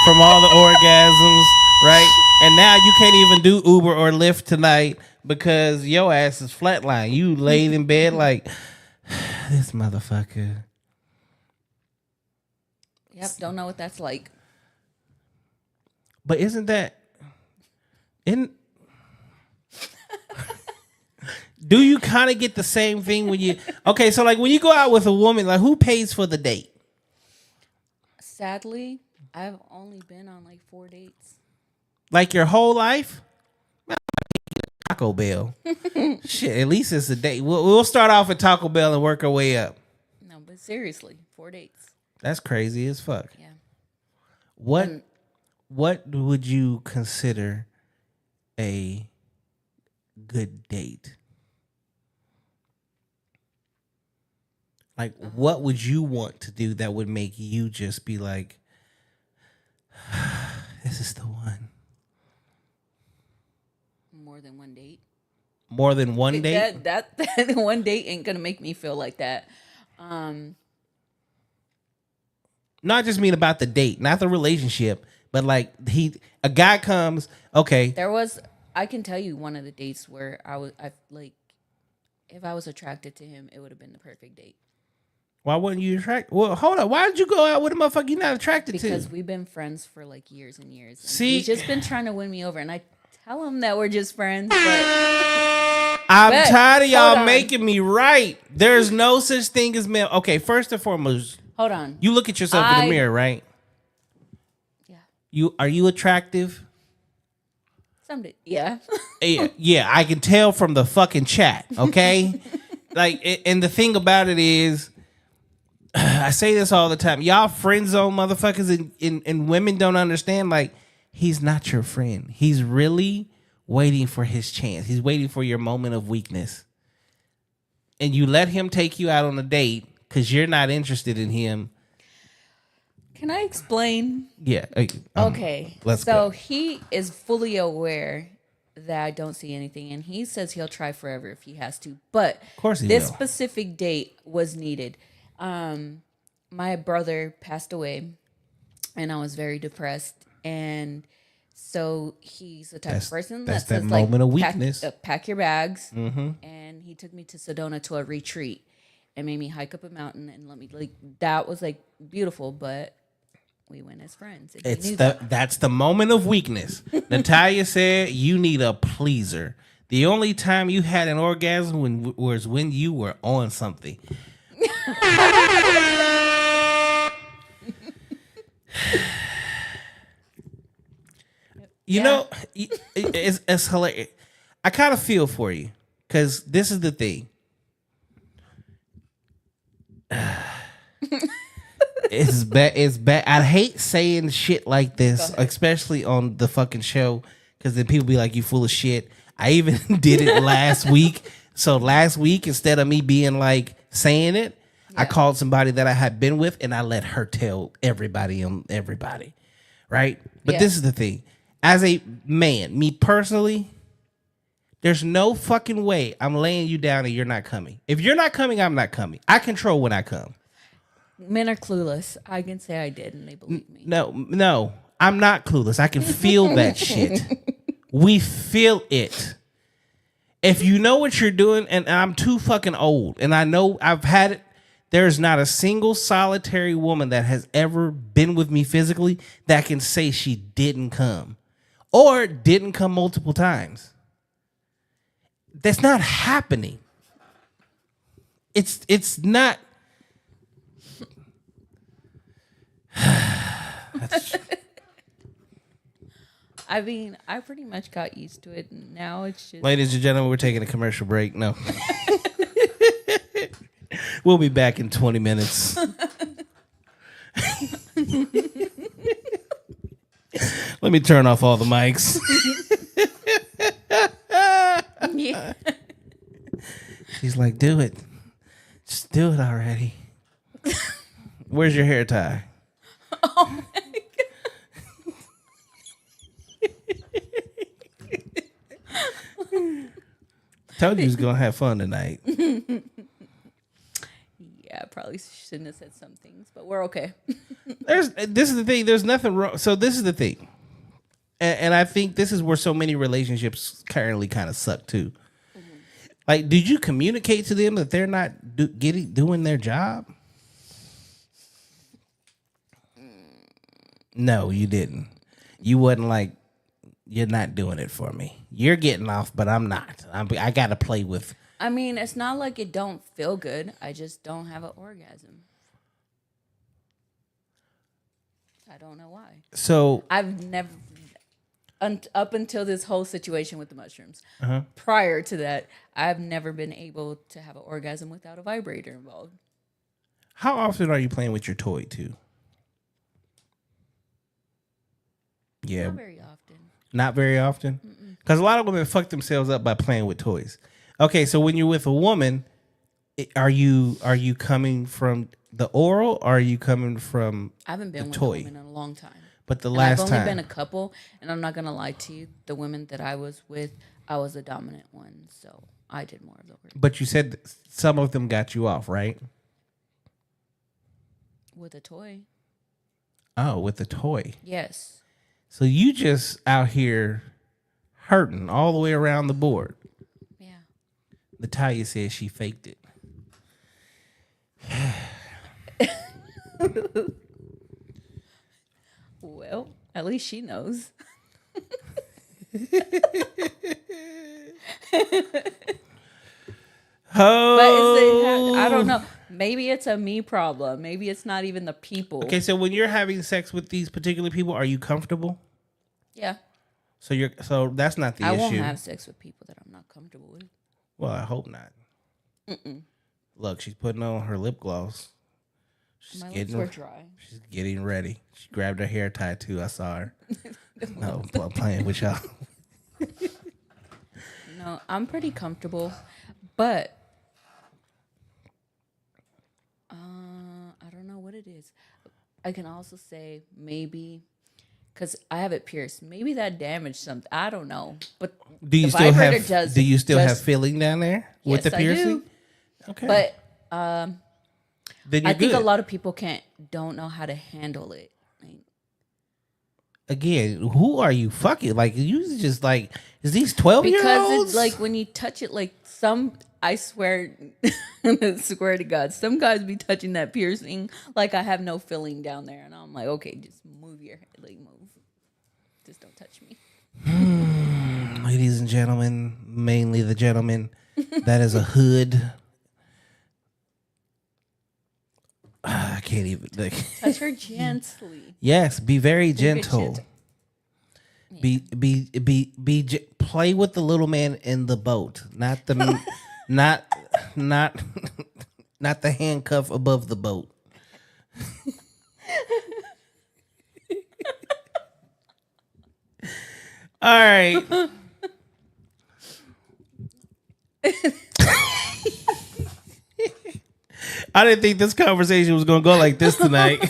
from all the orgasms, right? And now you can't even do Uber or Lyft tonight because your ass is flatline. You laid in bed like, this motherfucker. Yep, don't know what that's like. But isn't that do you kind of get the same thing when you okay, so like when you go out with a woman, like who pays for the date? Sadly, I've only been on like 4 dates. Like your whole life? Taco Bell. Shit, at least it's a date. We'll start off at Taco Bell and work our way up. No, but seriously, 4 dates. That's crazy as fuck. Yeah. What would you consider a good date? Like, what would you want to do that would make you just be like, this is the one? More than one date. More than one date? That one date ain't gonna make me feel like that. Not just mean about the date, not the relationship, But like a guy comes, okay. I can tell you one of the dates where if I was attracted to him, it would have been the perfect date. Why wouldn't you attract? Well, hold on. Why did you go out with a motherfucker you're not attracted to? Because we've been friends for like years and years. And See, he's just been trying to win me over, and I tell him that we're just friends. But I'm tired of y'all making me right. There's no such thing as male. Okay, first and foremost, hold on. you look at yourself in the mirror, right? Yeah. Are you attractive? Yeah. Yeah, I can tell from the fucking chat. Okay, and the thing about it is, I say this all the time. Y'all friend zone motherfuckers, and women don't understand. Like, he's not your friend. He's really waiting for his chance. He's waiting for your moment of weakness. And you let him take you out on a date because you're not interested in him. Can I explain? Yeah. Okay. Let's go. He is fully aware that I don't see anything, and he says he'll try forever if he has to. But of course he this will. specific date was needed. My brother passed away, and I was very depressed. And so he's the type of person that says, moment like, of weakness. pack your bags. Mm-hmm. And he took me to Sedona to a retreat and made me hike up a mountain and let me, like, that was like beautiful, but we went as friends. That's the moment of weakness. Natalia said you need a pleaser. The only time you had an orgasm was when you were on something. You know, it's hilarious. I kind of feel for you because this is the thing. It's bad. It's bad. I hate saying shit like this, especially on the fucking show, because then people be like, "You full of shit." I even did it last week. So last week, instead of me being like saying it, I called somebody that I had been with, and I let her tell everybody on everybody, right? But this is the thing. As a man, me personally, there's no fucking way I'm laying you down and you're not coming. If you're not coming, I'm not coming. I control when I come. Men are clueless. I can say I did, and they believe me. No, I'm not clueless. I can feel that shit. We feel it. If you know what you're doing, and I'm too fucking old, and I know I've had it, there's not a single solitary woman that has ever been with me physically that can say she didn't come or didn't come multiple times. That's not happening. It's not. I mean, I pretty much got used to it. And now it's just. Ladies and gentlemen, we're taking a commercial break. No. We'll be back in 20 minutes. Let me turn off all the mics. Yeah. She's like, do it. Just do it already. Where's your hair tie? Oh my God. Told you he was going to have fun tonight. Yeah, I probably shouldn't have said some things, but we're okay. This is the thing. There's nothing wrong. So this is the thing. And I think this is where so many relationships currently kind of suck too. Mm-hmm. Like, did you communicate to them that they're not doing their job? No, you didn't. You wasn't like, you're not doing it for me. You're getting off, but I'm not. I got to play with. I mean, it's not like it don't feel good. I just don't have an orgasm. I don't know why. So I've never, up until this whole situation with the mushrooms, prior to that, I've never been able to have an orgasm without a vibrator involved. How often are you playing with your toy too? Yeah. Not very often. Not very often? Because a lot of women fuck themselves up by playing with toys. Okay, so when you're with a woman, are you coming from the oral or are you coming from I haven't been with toy? a woman in a long time. But the last time. I've only been a couple, and I'm not going to lie to you. The women that I was with, I was the dominant one, so I did more of the work. But you said some of them got you off, right? With a toy. Oh, with the toy. Yes. So you just out here hurting all the way around the board. Yeah. Natalia says she faked it. Well, at least she knows. Oh, But I don't know. Maybe it's a me problem. Maybe it's not even the people. Okay, so when you're having sex with these particular people, are you comfortable? Yeah. So that's not the I issue. won't have sex with people that I'm not comfortable with. Well, I hope not. Look, she's putting on her lip gloss. My lips were dry. She's getting ready. She grabbed her hair tie too. I saw her. No, I'm playing with y'all. No, I'm pretty comfortable, but I don't know what it is. I can also say maybe because I have it pierced. Maybe that damaged something. I don't know. But Do you the still vibrator have? does Do you still have just- feeling down there with the Yes, I piercing? do. Okay, But then you're I think good. a lot of people don't know how to handle it. Like, Again, who are you fucking? Like you just like is these 12-year-olds? because it's like when you touch it, like I swear, swear to God, some guys be touching that piercing like I have no feeling down there, and I'm like, okay, just move your head, like move, just don't touch me. Ladies and gentlemen, mainly the gentleman, that is a hood. I can't even. Like, Touch her gently. yes, be very it gentle. gentle. Play with the little man in the boat, not the not not the handcuff above the boat. All right. I didn't think this conversation was going to go like this tonight.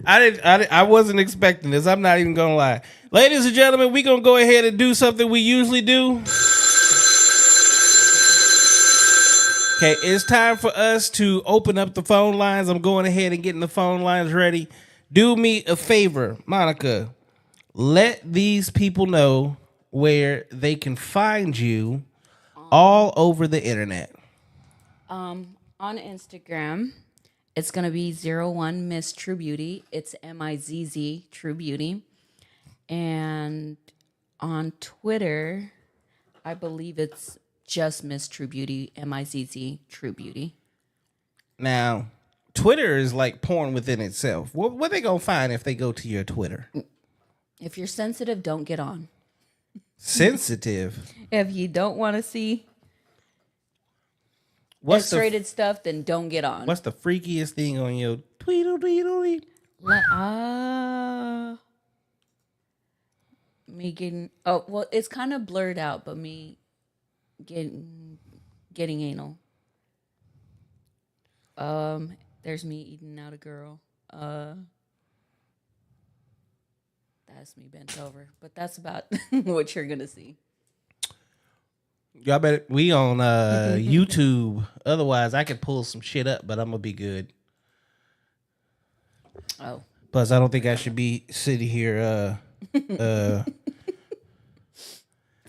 I wasn't expecting this. I'm not even going to lie. Ladies and gentlemen, we're going to go ahead and do something we usually do. Okay, it's time for us to open up the phone lines. I'm going ahead and getting the phone lines ready. Do me a favor, Monica. Let these people know where they can find you all over the internet. On Instagram, it's gonna be 01 Miss True Beauty. It's MIZZ True Beauty, and on Twitter, I believe it's just Miss True Beauty, MIZZ True Beauty. Now, Twitter is like porn within itself. What they gonna find if they go to your Twitter? If you're sensitive, don't get on. Sensitive. If you don't want to see What's the X-rated stuff, then don't get on. What's the freakiest thing on your tweedle? Me getting it's kind of blurred out, but me getting anal. There's me eating out a girl. That's me bent over, but that's about what you're gonna see. Y'all better. We on YouTube. Otherwise, I could pull some shit up, but I'm gonna be good. Oh, Plus, I don't think I should be sitting here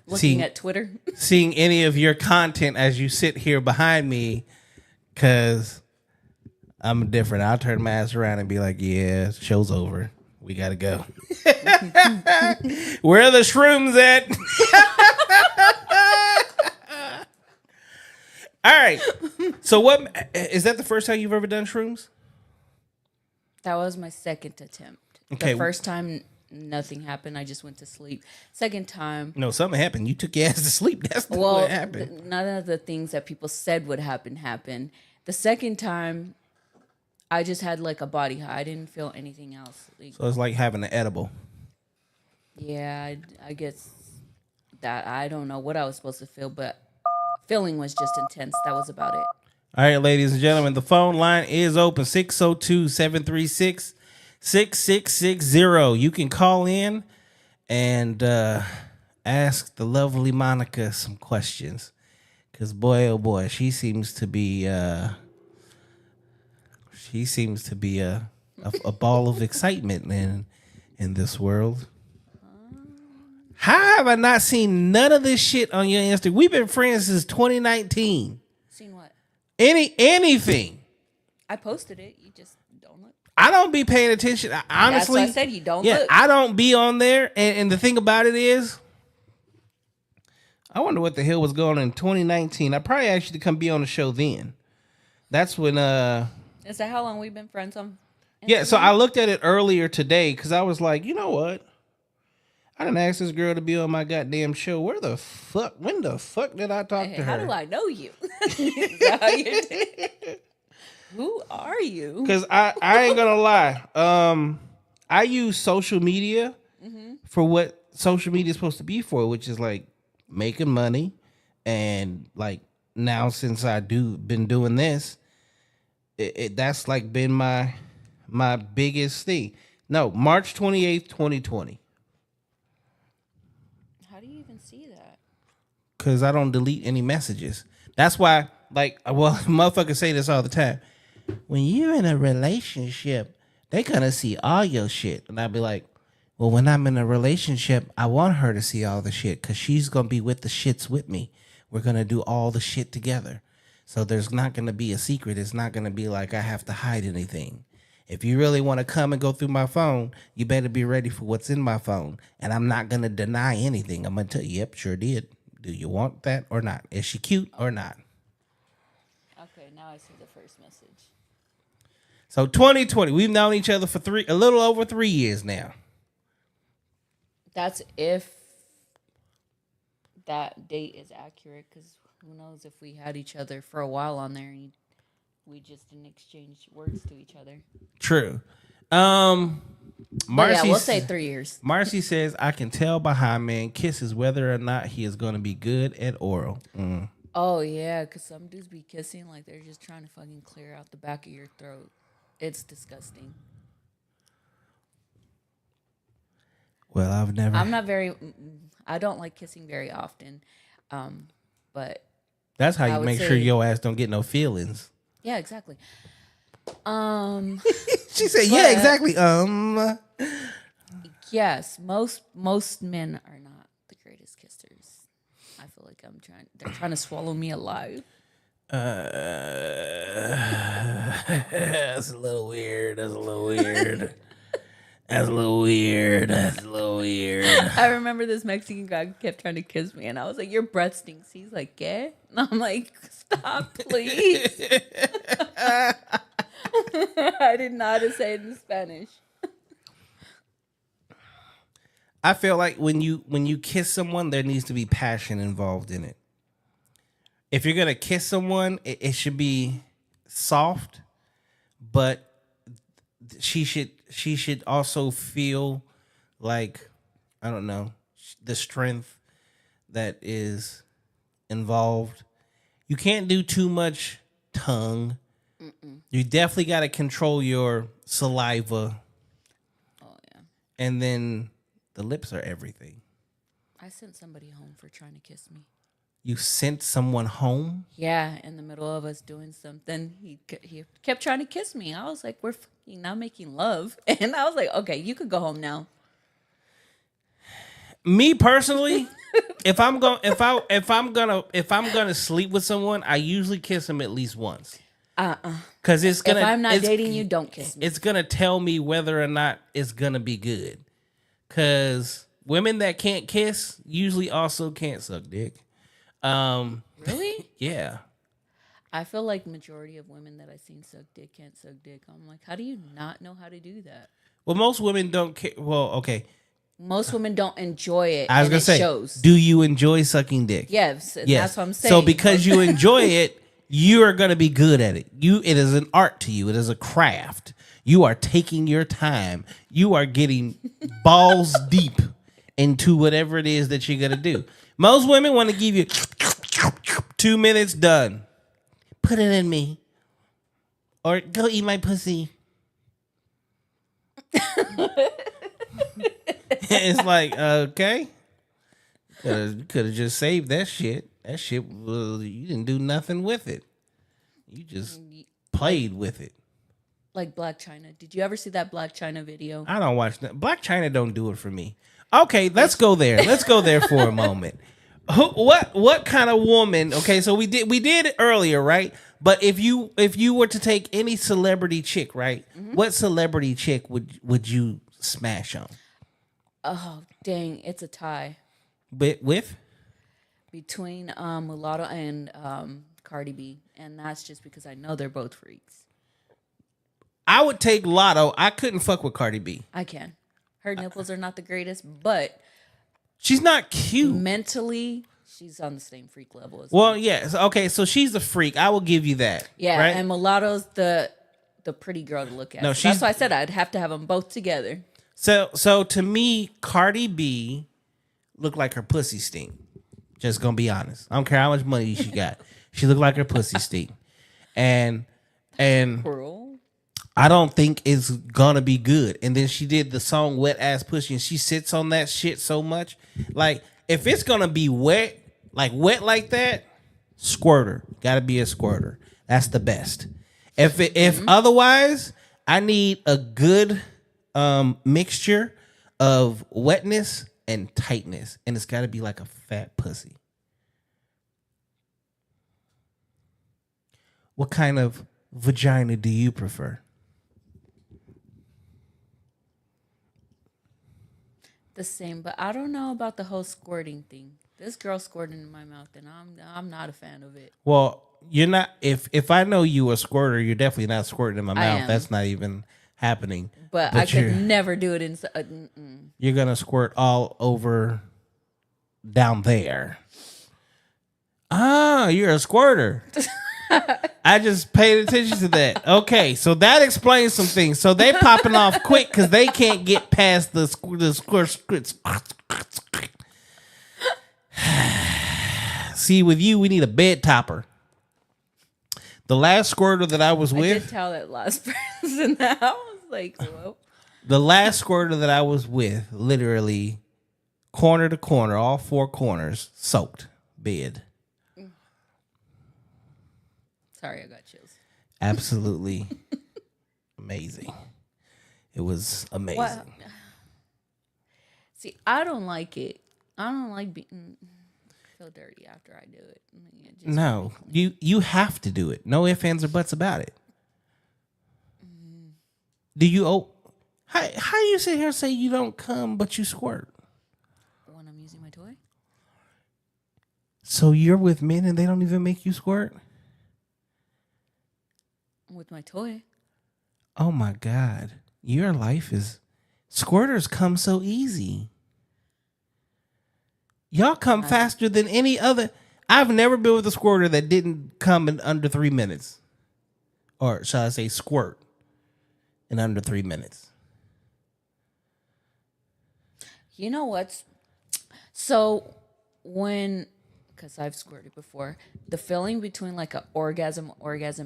looking at Twitter. seeing any of your content as you sit here behind me, because I'm different. I'll turn my ass around and be like, "Yeah, show's over. We gotta go." Where are the shrooms at? All right. So what is that the first time you've ever done shrooms? That was my second attempt. Okay. The first time, nothing happened. I just went to sleep. Second time, No, something happened. You took your ass to sleep. That's not what happened. none of the things that people said would happen happened. The second time, I just had like a body high. I didn't feel anything else. Like, So it's like having an edible. yeah, I guess that I don't know what I was supposed to feel, but feeling was just intense. That was about it. All right, ladies and gentlemen, the phone line is open 602-736-6660. You can call in and ask the lovely Monica some questions. Because boy, oh boy, she seems to be a a ball of excitement in this world. How have I not seen none of this shit on your Instagram? We've been friends since 2019. Seen what? Anything. I posted it. You just don't look. I don't be paying attention. Honestly, That's why I said you don't yeah, look. I don't be on there. And the thing about it is, I wonder what the hell was going on in 2019. I probably asked you to come be on the show then. That's when Is that how long we've been friends on? yeah, so Instagram? I looked at it earlier today because I was like, you know what? I didn't ask this girl to be on my goddamn show. When the fuck did I talk to her? How do I know you? Is that how you did? Who are you? Because I ain't gonna lie. I use social media for what social media is supposed to be for, which is like making money. And like now since been doing this, that's like been my biggest thing. No, March 28th, 2020. How do you even see that? Because I don't delete any messages. That's why, like, well, motherfuckers say this all the time. When you're in a relationship, they're going to see all your shit. And I'd be like, well, when I'm in a relationship, I want her to see all the shit because she's going to be with the shits with me. We're going to do all the shit together. So there's not going to be a secret. It's not going to be like I have to hide anything. If you really want to come and go through my phone, you better be ready for what's in my phone. And I'm not going to deny anything. I'm going to tell you, yep, sure did. Do you want that or not? Is she cute or not? Okay, now I see the first message. So 2020, we've known each other for a little over 3 years now. That's if that date is accurate, because who knows if we had each other for a while on there and we just didn't exchange words to each other. True. But Marcy, yeah, we'll say 3 years. Marcy says, I can tell by how a man kisses whether or not he is going to be good at oral. Oh, yeah, because some dudes be kissing like they're just trying to fucking clear out the back of your throat. It's disgusting. Well, I'm not very... I don't like kissing very often, but... That's how I you would make say- sure your ass don't get no feelings. Yeah, exactly. She said, yeah, exactly. Yes, most men are not the greatest kissers. I feel like they're trying to swallow me alive. That's a little weird. That's a little weird. That's a little weird. That's a little weird. I remember this Mexican guy kept trying to kiss me, and I was like, "Your breath stinks." He's like, "¿Qué?" And I'm like, "Stop, please." I didn't know how to say it in Spanish. I feel like when you kiss someone, there needs to be passion involved in it. If you're gonna kiss someone, it should be soft, but she should also feel like, I don't know, the strength that is involved. You can't do too much tongue. You definitely got to control your saliva. Oh yeah. And then the lips are everything. I sent somebody home for trying to kiss me. You sent someone home? Yeah, in the middle of us doing something, he kept trying to kiss me. I was like, "We're fucking not making love," and I was like, "Okay, you could go home now." Me personally, if I'm gonna sleep with someone, I usually kiss them at least once. Because it's gonna. If I'm not dating you, don't kiss me. It's gonna tell me whether or not it's gonna be good. Because women that can't kiss usually also can't suck dick. Really? Yeah. I feel like majority of women that I've seen suck dick can't suck dick. I'm like, how do you not know how to do that? Well, most women don't care. Well, okay. Most women don't enjoy it. I was gonna say, shows. do you enjoy sucking dick? Yes, Yes. that's what I'm saying. So because you enjoy it, you are gonna be good at it. It is an art to you. It is a craft. You are taking your time. You are getting balls deep into whatever it is that you're gonna do. Most women want to give you 2 minutes done. Put it in me. Or go eat my pussy. It's like, okay. Could have just saved that shit. That shit, you didn't do nothing with it. You just played with it. Like Black China. Did you ever see that Black China video? I don't watch that. Black China don't do it for me. Okay, let's go there. Let's go there for a moment. What kind of woman? Okay, so we did it earlier, right? But if you were to take any celebrity chick, right? What celebrity chick would you smash on? Oh, dang. It's a tie With? between Mulatto and Cardi B. And that's just because I know they're both freaks. I would take Lotto. I couldn't fuck with Cardi B. I can. Her nipples are not the greatest, but She's not cute. mentally, she's on the same freak level as Well, me. yes. Okay, so she's a freak. I will give you that. Yeah, right? and Mulatto's the pretty girl to look at. No, So she's- that's why I said I'd have to have them both together. So to me, Cardi B looked like her pussy stink. Just gonna be honest. I don't care how much money she got. She looked like her pussy stink. And Cruel. I don't think it's gonna be good. And then she did the song Wet Ass Pussy, and she sits on that shit so much. Like, if it's gonna be wet like that, squirter. Gotta be a squirter. That's the best. If otherwise, I need a good mixture of wetness and tightness. And it's gotta be like a fat pussy. What kind of vagina do you prefer? The same, but I don't know about the whole squirting thing. This girl squirting in my mouth, and I'm not a fan of it. Well, you're not. If I know you a squirter, you're definitely not squirting in my mouth. am. That's not even happening. But I you're, could never do it inside. You're gonna squirt all over down there. Ah, you're a squirter. I just paid attention to that. Okay, so that explains some things. So they popping off quick because they can't get past the squirt. See, with you, we need a bed topper. The last squirter that I was I did with, tell that last person that I was like, well, the last squirter that I was with, literally corner to corner, all four corners, soaked bed. sorry, I got chills. Absolutely amazing. It was amazing. Well, see, I don't like it. I don't like being feel dirty after I do it. It just- No, you have to do it. No ifs, ands, or buts about it. Do you? How you sit here and say you don't come, but you squirt? when I'm using my toy. So you're with men and they don't even make you squirt? With my toy. Oh my God, your life is squirters come so easy. Y'all come faster than any other. I've never been with a squirter that didn't come in under 3 minutes. Or shall I say squirt in under 3 minutes. You know what's so because I've squirted before, the feeling between like an orgasm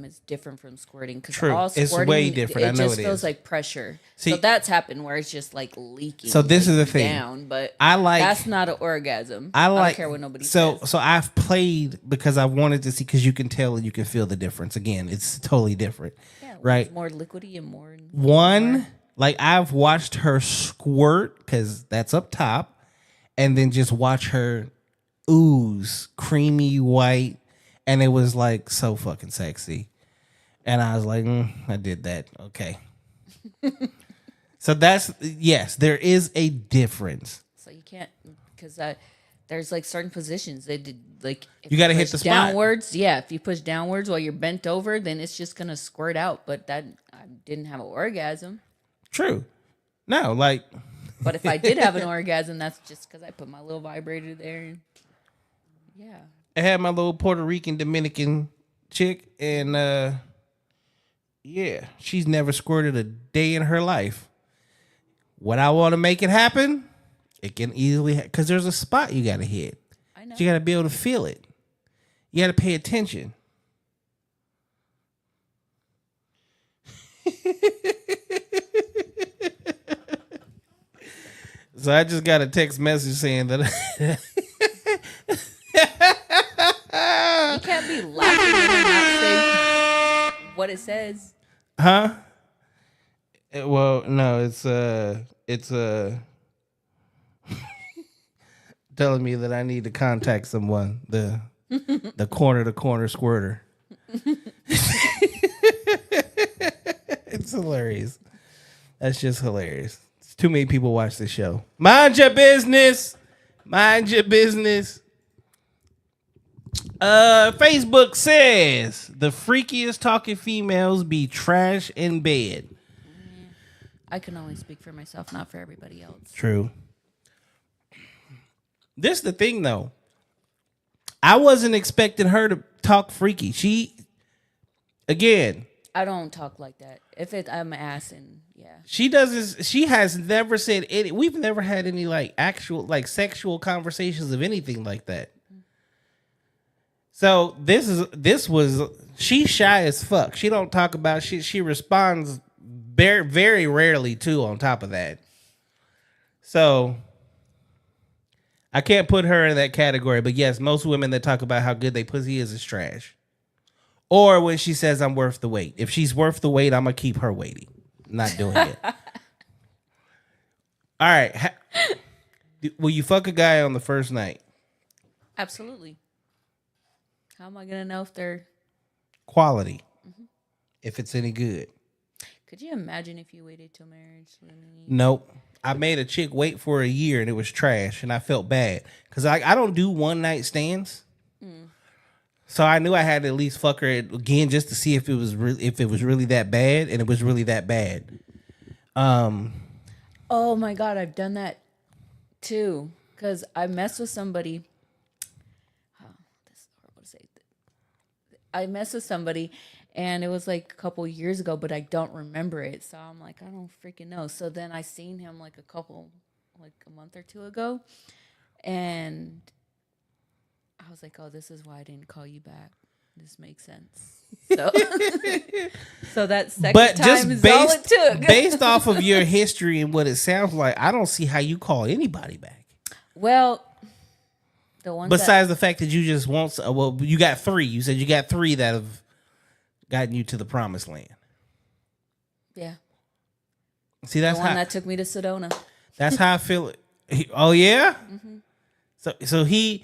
is different from squirting. Because True. all It's squirting, way different. I It know just it feels is. like pressure. See- so that's happened where it's just like leaking. So this like, is the thing. down, but I like- that's not an orgasm. I don't like care what nobody so says. so I've played because I wanted to see, because you can tell and you can feel the difference. Again, it's totally different. Yeah, right. It's more liquidy and more. One, like I've watched her squirt because that's up top, and then just watch her ooze creamy white, and it was like so fucking sexy. And I was like, I did that. Okay. So that's, yes, there is a difference. So you can't because there's like certain positions they did like if You gotta hit push the spot. downwards. Yeah, if you push downwards while you're bent over, then it's just gonna squirt out. But that I didn't have an orgasm. True. No, like, But if I did have an orgasm, that's just because I put my little vibrator there. And yeah, I had my little Puerto Rican Dominican chick, and yeah, she's never squirted a day in her life. When I want to make it happen, it can easily, because there's a spot you got to hit. I know. You got to be able to feel it. You got to pay attention. So I just got a text message saying that You can't be laughing and not say what it says. huh? Well, no, it's telling me that I need to contact someone. The corner to corner squirter. It's hilarious. That's just hilarious. It's too many people watch this show. Mind your business. Mind your business. Facebook says the freakiest talking females be trash in bed. I can only speak for myself, not for everybody else. True. This the thing though. I wasn't expecting her to talk freaky. Again, I don't talk like that. I'm assing, yeah. she has never said any. We've never had any like actual like sexual conversations of anything like that. So she's shy as fuck. She don't talk about shit. She responds very, very rarely too, on top of that. So I can't put her in that category, but yes, most women that talk about how good they pussy is trash. Or when she says I'm worth the wait. If she's worth the wait, I'm gonna keep her waiting. Not doing it. All right. Will you fuck a guy on the first night? Absolutely. How am I gonna know if they're Quality. If it's any good. Could you imagine if you waited till marriage? Nope. I made a chick wait for a year and it was trash and I felt bad. Because I don't do one night stands. So I knew I had to at least fuck her again just to see if it was really that bad, and it was really that bad. Oh my God, I've done that too. Because I messed with somebody. Oh, this is horrible to say. I messed with somebody and it was like a couple years ago, but I don't remember it. So I'm like, I don't freaking know. So then I seen him like a month or two ago. And I was like, oh, this is why I didn't call you back. This makes sense. So, so that second time is all it took. Based off of your history and what it sounds like, I don't see how you call anybody back. Well, the one besides the fact that you just want, well, you got 3. You said you got 3 that have gotten you to the promised land. Yeah. See, that's the one that took me to Sedona. That's how I feel. Oh yeah. Mm-hmm. So he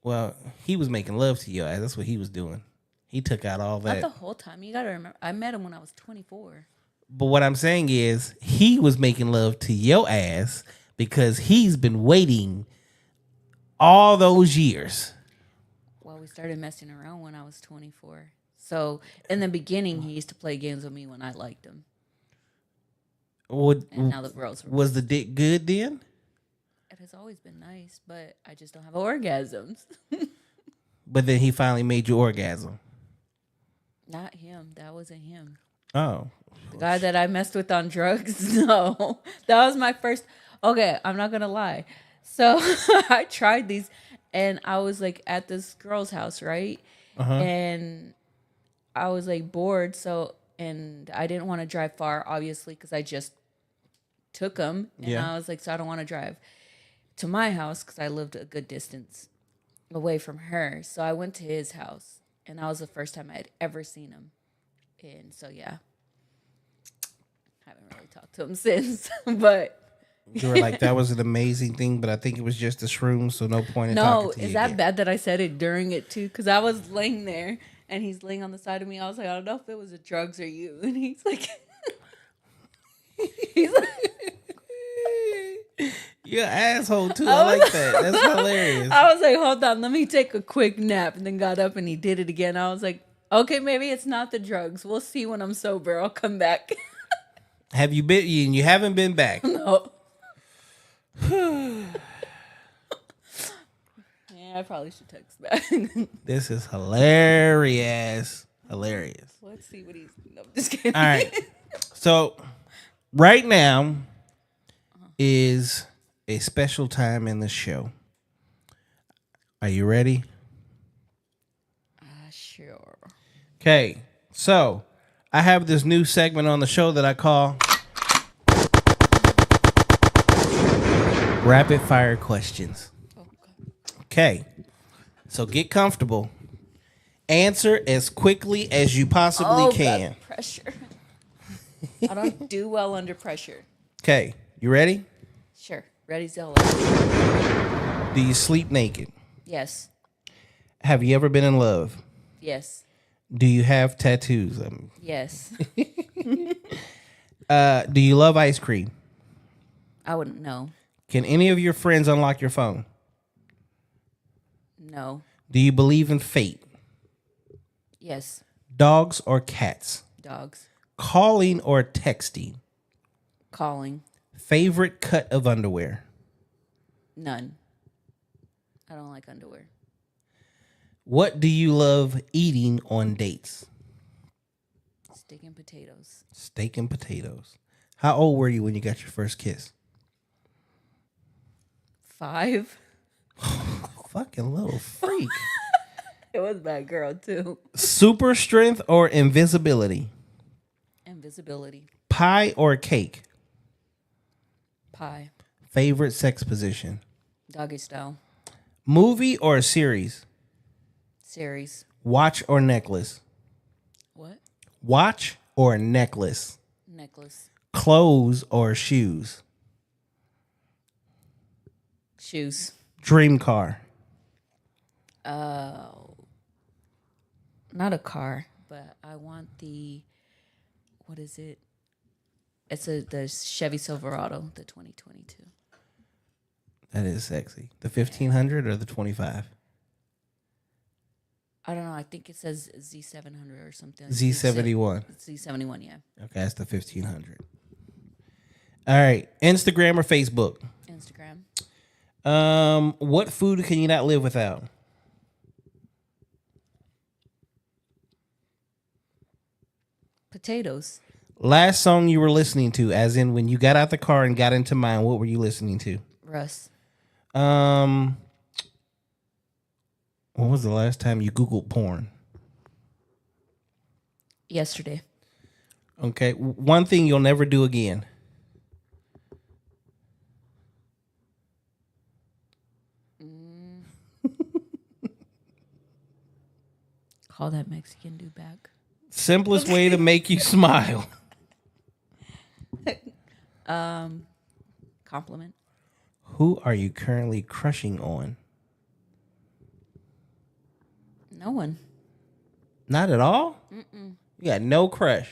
was making love to your ass. That's what he was doing. He took out all that. Not the whole time. You gotta remember, I met him when I was 24. But what I'm saying is, he was making love to your ass because he's been waiting all those years. Well, we started messing around when I was 24. So in the beginning, he used to play games with me when I liked him. And now the girls was the dick good then? It has always been nice, but I just don't have orgasms. But then he finally made you orgasm. Not him. That wasn't him. Oh. The guy that I messed with on drugs? No. That was my first. Okay, I'm not going to lie. So I tried these and I was like at this girl's house, right? And I was like bored. And I didn't want to drive far, obviously, because I just took him. And I was like, so I don't want to drive to my house because I lived a good distance away from her. So I went to his house. And that was the first time I had ever seen him. And so, yeah. Haven't really talked to him since. But you were like, that was an amazing thing, but I think it was just a shroom, so no point in talking to you. No, is that bad that I said it during it, too? Because I was laying there, and he's laying on the side of me. I was like, I don't know if it was the drugs or you. And he's like... You're an asshole, too. I like that. That's hilarious. I was like, hold on, let me take a quick nap. And then got up, and he did it again. I was like, okay, maybe it's not the drugs. We'll see when I'm sober. I'll come back. Have you been? You haven't been back? No. I probably should text back. This is hilarious. Hilarious. Let's see what he's... No, I'm just kidding. All right. So, right now is a special time in the show. Are you ready? Sure. Okay. So, I have this new segment on the show that I call Rapid Fire Questions. Okay. So get comfortable. Answer as quickly as you possibly can. Pressure. I don't do well under pressure. Okay, you ready? Sure. Ready, Zilla. Do you sleep naked? Yes. Have you ever been in love? Yes. Do you have tattoos? Yes. Do you love ice cream? I wouldn't know. Can any of your friends unlock your phone? No. Do you believe in fate? Yes. Dogs or cats? Dogs. Calling or texting? Calling. Favorite cut of underwear? None. I don't like underwear. What do you love eating on dates? Steak and potatoes. Steak and potatoes. How old were you when you got your first kiss? 5. Fucking little freak. It was that girl too. Super strength or invisibility? Invisibility. Pie or cake? Pie. Favorite sex position? Doggy style. Movie or series? Series. Watch or necklace? What? Watch or necklace? Necklace. Clothes or shoes? Shoes. Dream car? Not a car, but I want the, what is it? It's the Chevy Silverado, the 2022. That is sexy. The 1500 or the 25? I don't know. I think it says Z700 or something. Z71. Z71, yeah. Okay, that's the 1500. All right. Instagram or Facebook? Instagram. What food can you not live without? Potatoes. Last song you were listening to, as in when you got out the car and got into mine, what were you listening to? Russ. When was the last time you Googled porn? Yesterday. Okay. One thing you'll never do again. Call that Mexican dude back. Simplest way to make you smile. Compliment. Who are you currently crushing on? No one. Not at all? You got no crush.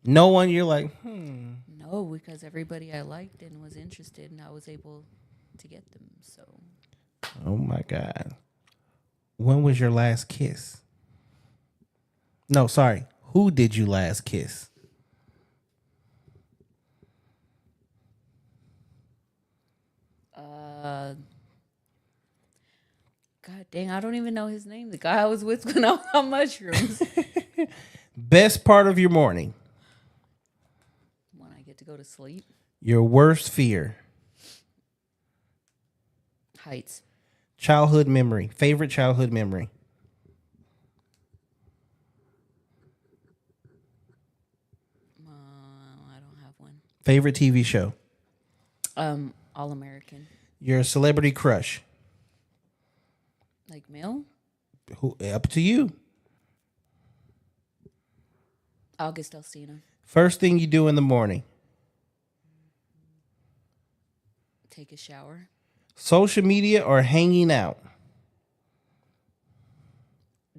No one you're like, No, because everybody I liked and was interested, and I was able to get them. So oh my God. When was your last kiss? No, sorry. Who did you last kiss? God dang, I don't even know his name. The guy I was with when I was on mushrooms. Best part of your morning? When I get to go to sleep. Your worst fear? Heights. Childhood memory. Favorite childhood memory? I don't have one. Favorite TV show? All American. Your celebrity crush? Like male? Who? Up to you. August Alsina. First thing you do in the morning? Take a shower. Social media or hanging out?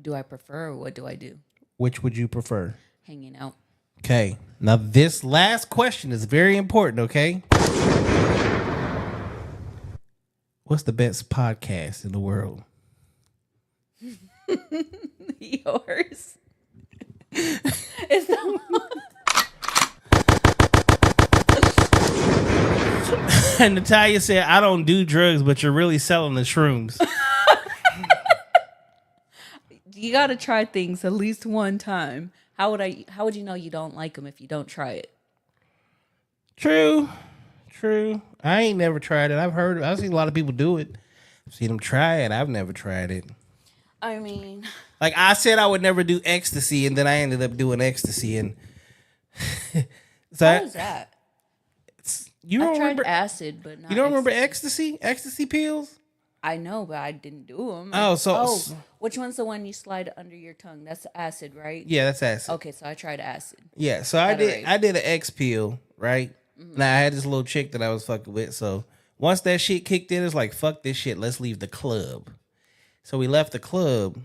Do I prefer or what do I do? Which would you prefer? Hanging out. Okay. Now this last question is very important, okay? What's the best podcast in the world? Yours. It's the And Natalia said, I don't do drugs, but you're really selling the shrooms. You got to try things at least one time. How would you know you don't like them if you don't try it? True. I ain't never tried it. I've seen a lot of people do it. I've seen them try it. I've never tried it. I mean, Like I said I would never do ecstasy, and then I ended up doing ecstasy. And how was that? You I don't tried remember acid, but not You don't remember ecstasy. ecstasy? Ecstasy pills? I know, but I didn't do them. Which one's the one you slide under your tongue? That's acid, right? Yeah, that's acid. Okay, so I tried acid. Yeah, so I did an X peel, right? Now I had this little chick that I was fucking with. So once that shit kicked in, it's like, fuck this shit. Let's leave the club. So we left the club.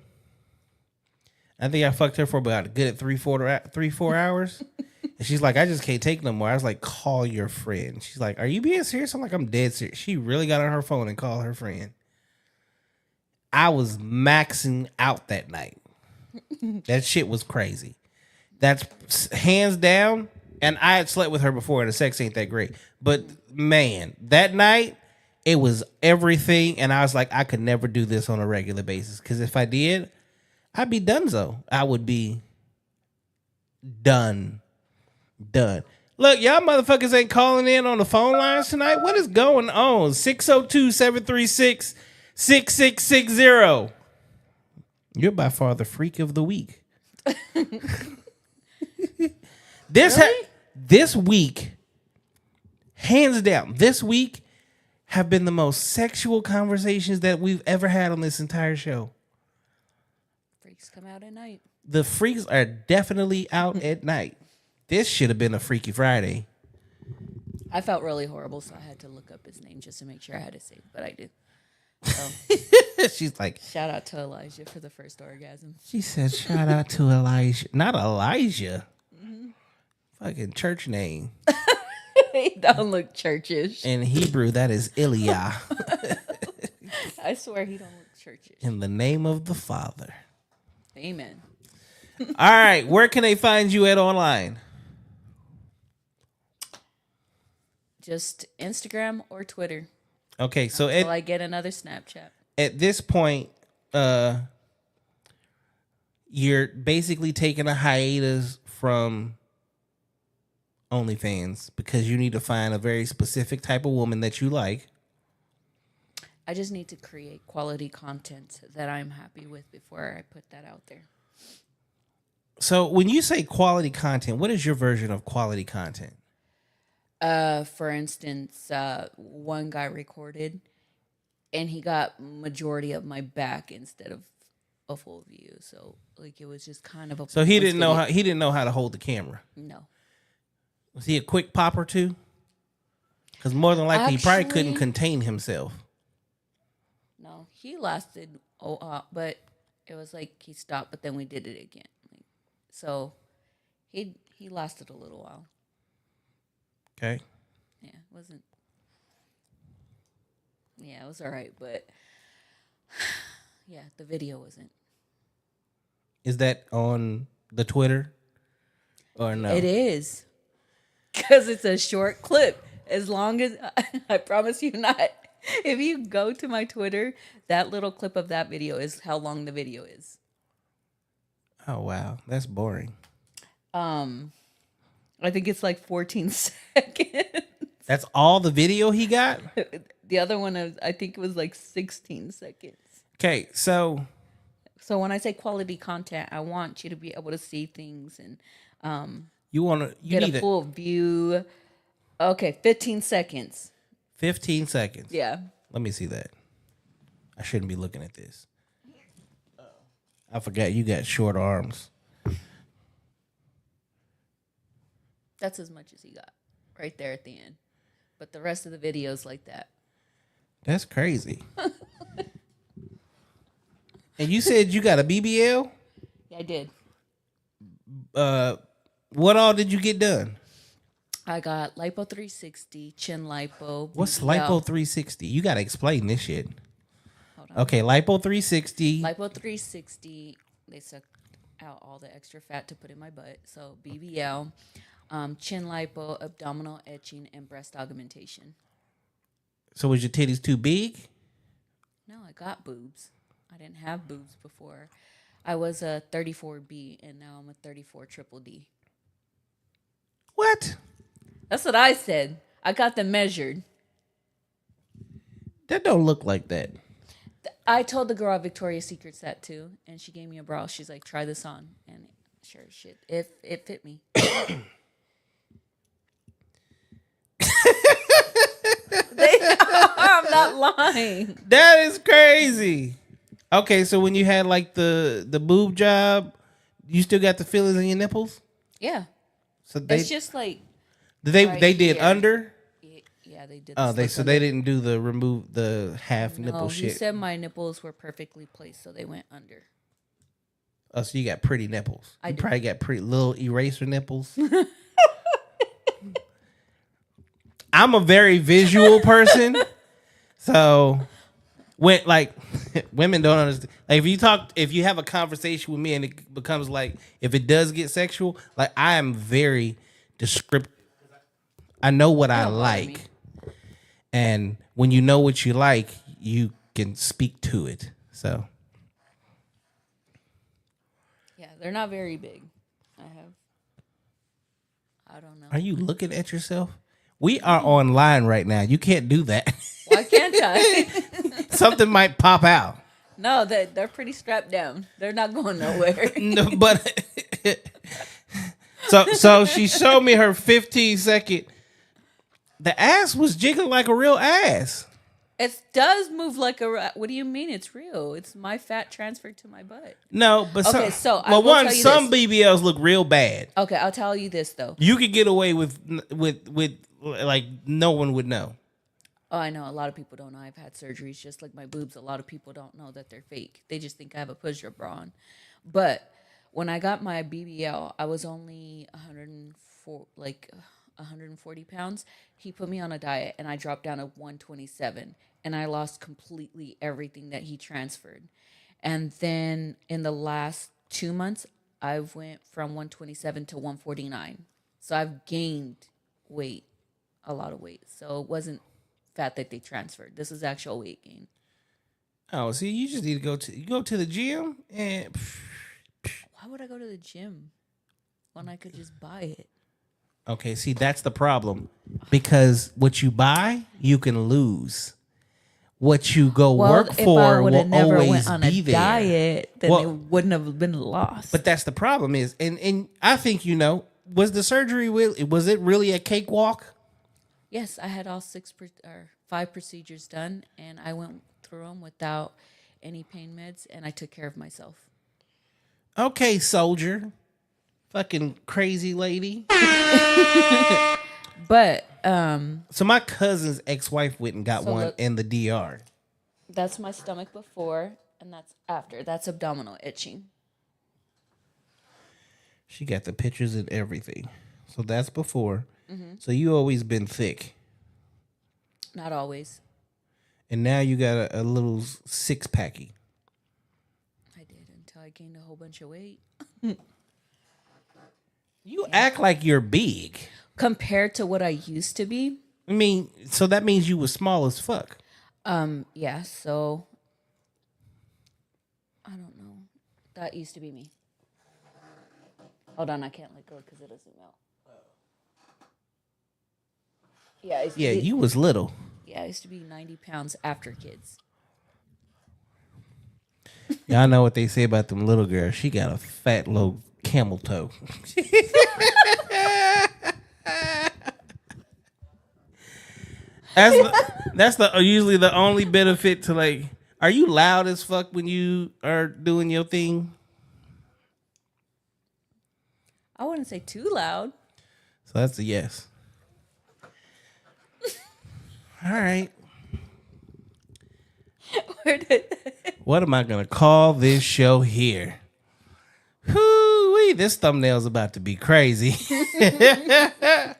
I think I fucked her for about a good 3-4 hours. And she's like, I just can't take no more. I was like, call your friend. She's like, are you being serious? I'm like, I'm dead serious. She really got on her phone and called her friend. I was maxing out that night. That shit was crazy. That's hands down. And I had slept with her before, and the sex ain't that great. But man, that night, it was everything. And I was like, I could never do this on a regular basis. Because if I did, I'd be donezo. I would be done. Look, y'all motherfuckers ain't calling in on the phone lines tonight. What is going on? 602-736-6660. You're by far the freak of the week. This week, hands down, this week have been the most sexual conversations that we've ever had on this entire show. Freaks come out at night. The freaks are definitely out at night. This should have been a Freaky Friday. I felt really horrible, so I had to look up his name just to make sure I had it saved, but I did. So, she's like, shout out to Elijah for the first orgasm. She said, shout out to Elijah. Not Elijah. Mm-hmm. Fucking church name. He don't look churchish. In Hebrew, that is Ilya. I swear he don't look churchish. In the name of the Father. Amen. All right. Where can they find you at online? Just Instagram or Twitter. Okay, so until I get another Snapchat. At this point, you're basically taking a hiatus from OnlyFans because you need to find a very specific type of woman that you like. I just need to create quality content that I'm happy with before I put that out there. So when you say quality content, what is your version of quality content? For instance, one guy recorded and he got majority of my back instead of a full view. So like it was just kind of a So he didn't know how to hold the camera. No. Was he a quick popper too? Because more than likely he probably couldn't contain himself. No, he lasted but it was like he stopped, but then we did it again. So he lasted a little while. Okay. Yeah, it was all right, but yeah, the video wasn't. Is that on the Twitter or no? It is. Because it's a short clip. As long as, I promise you not. If you go to my Twitter, that little clip of that video is how long the video is. Oh, wow. That's boring. I think it's like 14 seconds. That's all the video he got? The other one, I think it was like 16 seconds. Okay, so when I say quality content, I want you to be able to see things and you get a full view. Okay, 15 seconds. 15 seconds. Yeah. Let me see that. I shouldn't be looking at this. I forgot you got short arms. That's as much as he got right there at the end. But the rest of the video is like that. That's crazy. And you said you got a BBL? Yeah, I did. What all did you get done? I got lipo 360, chin lipo. What's BBL. lipo 360? You got to explain this shit. Hold on. Okay, lipo 360. Lipo 360, they sucked out all the extra fat to put in my butt. So BBL, chin lipo, abdominal etching, and breast augmentation. So was your titties too big? No, I got boobs. I didn't have boobs before. I was a 34B, and now I'm a 34 triple D. What? That's what I said. I got them measured. That don't look like that. I told the girl at Victoria's Secret that too, and she gave me a bra. She's like, try this on. And sure as shit, it fit me. I'm not lying. That is crazy. Okay, so when you had like the boob job, you still got the feelings in your nipples? Yeah. So they It's just like they right did here. under? Yeah, they did. Oh, they slip they under. didn't do the remove the half No, nipple he shit. said my nipples were perfectly placed, so they went under. Oh, so you got pretty nipples. I You do. probably got pretty little eraser nipples. I'm a very visual person, so when like women don't understand. Like if you have a conversation with me and it becomes like if it does get sexual, like I am very descriptive. I know what I don't bother like, me. and when you know what you like, you can speak to it. So Yeah, they're not very big. I don't know. are you looking at yourself? We are online right now. You can't do that. Why can't I? Something might pop out. No, they're pretty strapped down. They're not going nowhere. No, but so she showed me her 15-second. The ass was jiggling like a real ass. It does move like a. What do you mean? It's real. It's my fat transferred to my butt. No, but Okay, so I well, will tell you some this. BBLs look real bad. Okay, I'll tell you this though. You could get away with like no one would know. Oh, I know a lot of people don't know I've had surgeries. Just like my boobs, a lot of people don't know that they're fake. They just think I have a push-up bra on. But when I got my BBL, I was only 140 pounds. He put me on a diet, and I dropped down to 127, and I lost completely everything that he transferred. And then in the last 2 months, I went from 127 to 149. So I've gained weight, a lot of weight. So it wasn't fat that they transferred. This is actual weight gain. Oh, see, you just need to go to the gym and. Why would I go to the gym when I could just buy it? Okay, see, that's the problem. Because what you buy, you can lose. What you go work if for I would will have never always went on be a there. diet, then Well, it wouldn't have been lost. But that's the problem is, and I think was the surgery was it really a cakewalk? yes, I had all 5 procedures done, and I went through them without any pain meds, and I took care of myself. Okay, soldier, fucking crazy lady. But So my cousin's ex-wife went and got So one look- in the DR. that's my stomach before, and that's after. That's abdominal itching. She got the pictures and everything. So that's before. Mm-hmm. So you always been thick, Not always. and now you got a little 6-packy. I did until I gained a whole bunch of weight. You act like you're big. Compared to what I used to be, I mean, so that means you was small as fuck. yeah, so I don't know. That used to be me. Hold on, I can't let go because it doesn't melt. Yeah, I used to Yeah, be, you was little. Yeah, I used to be 90 pounds after kids. Y'all know what they say about them little girls. She got a fat little camel toe. That's usually the only benefit to like. Are you loud as fuck when you are doing your thing? I wouldn't say too loud. So that's a yes. All right. What am I gonna call this show here? Whoo-wee, this thumbnail's about to be crazy. I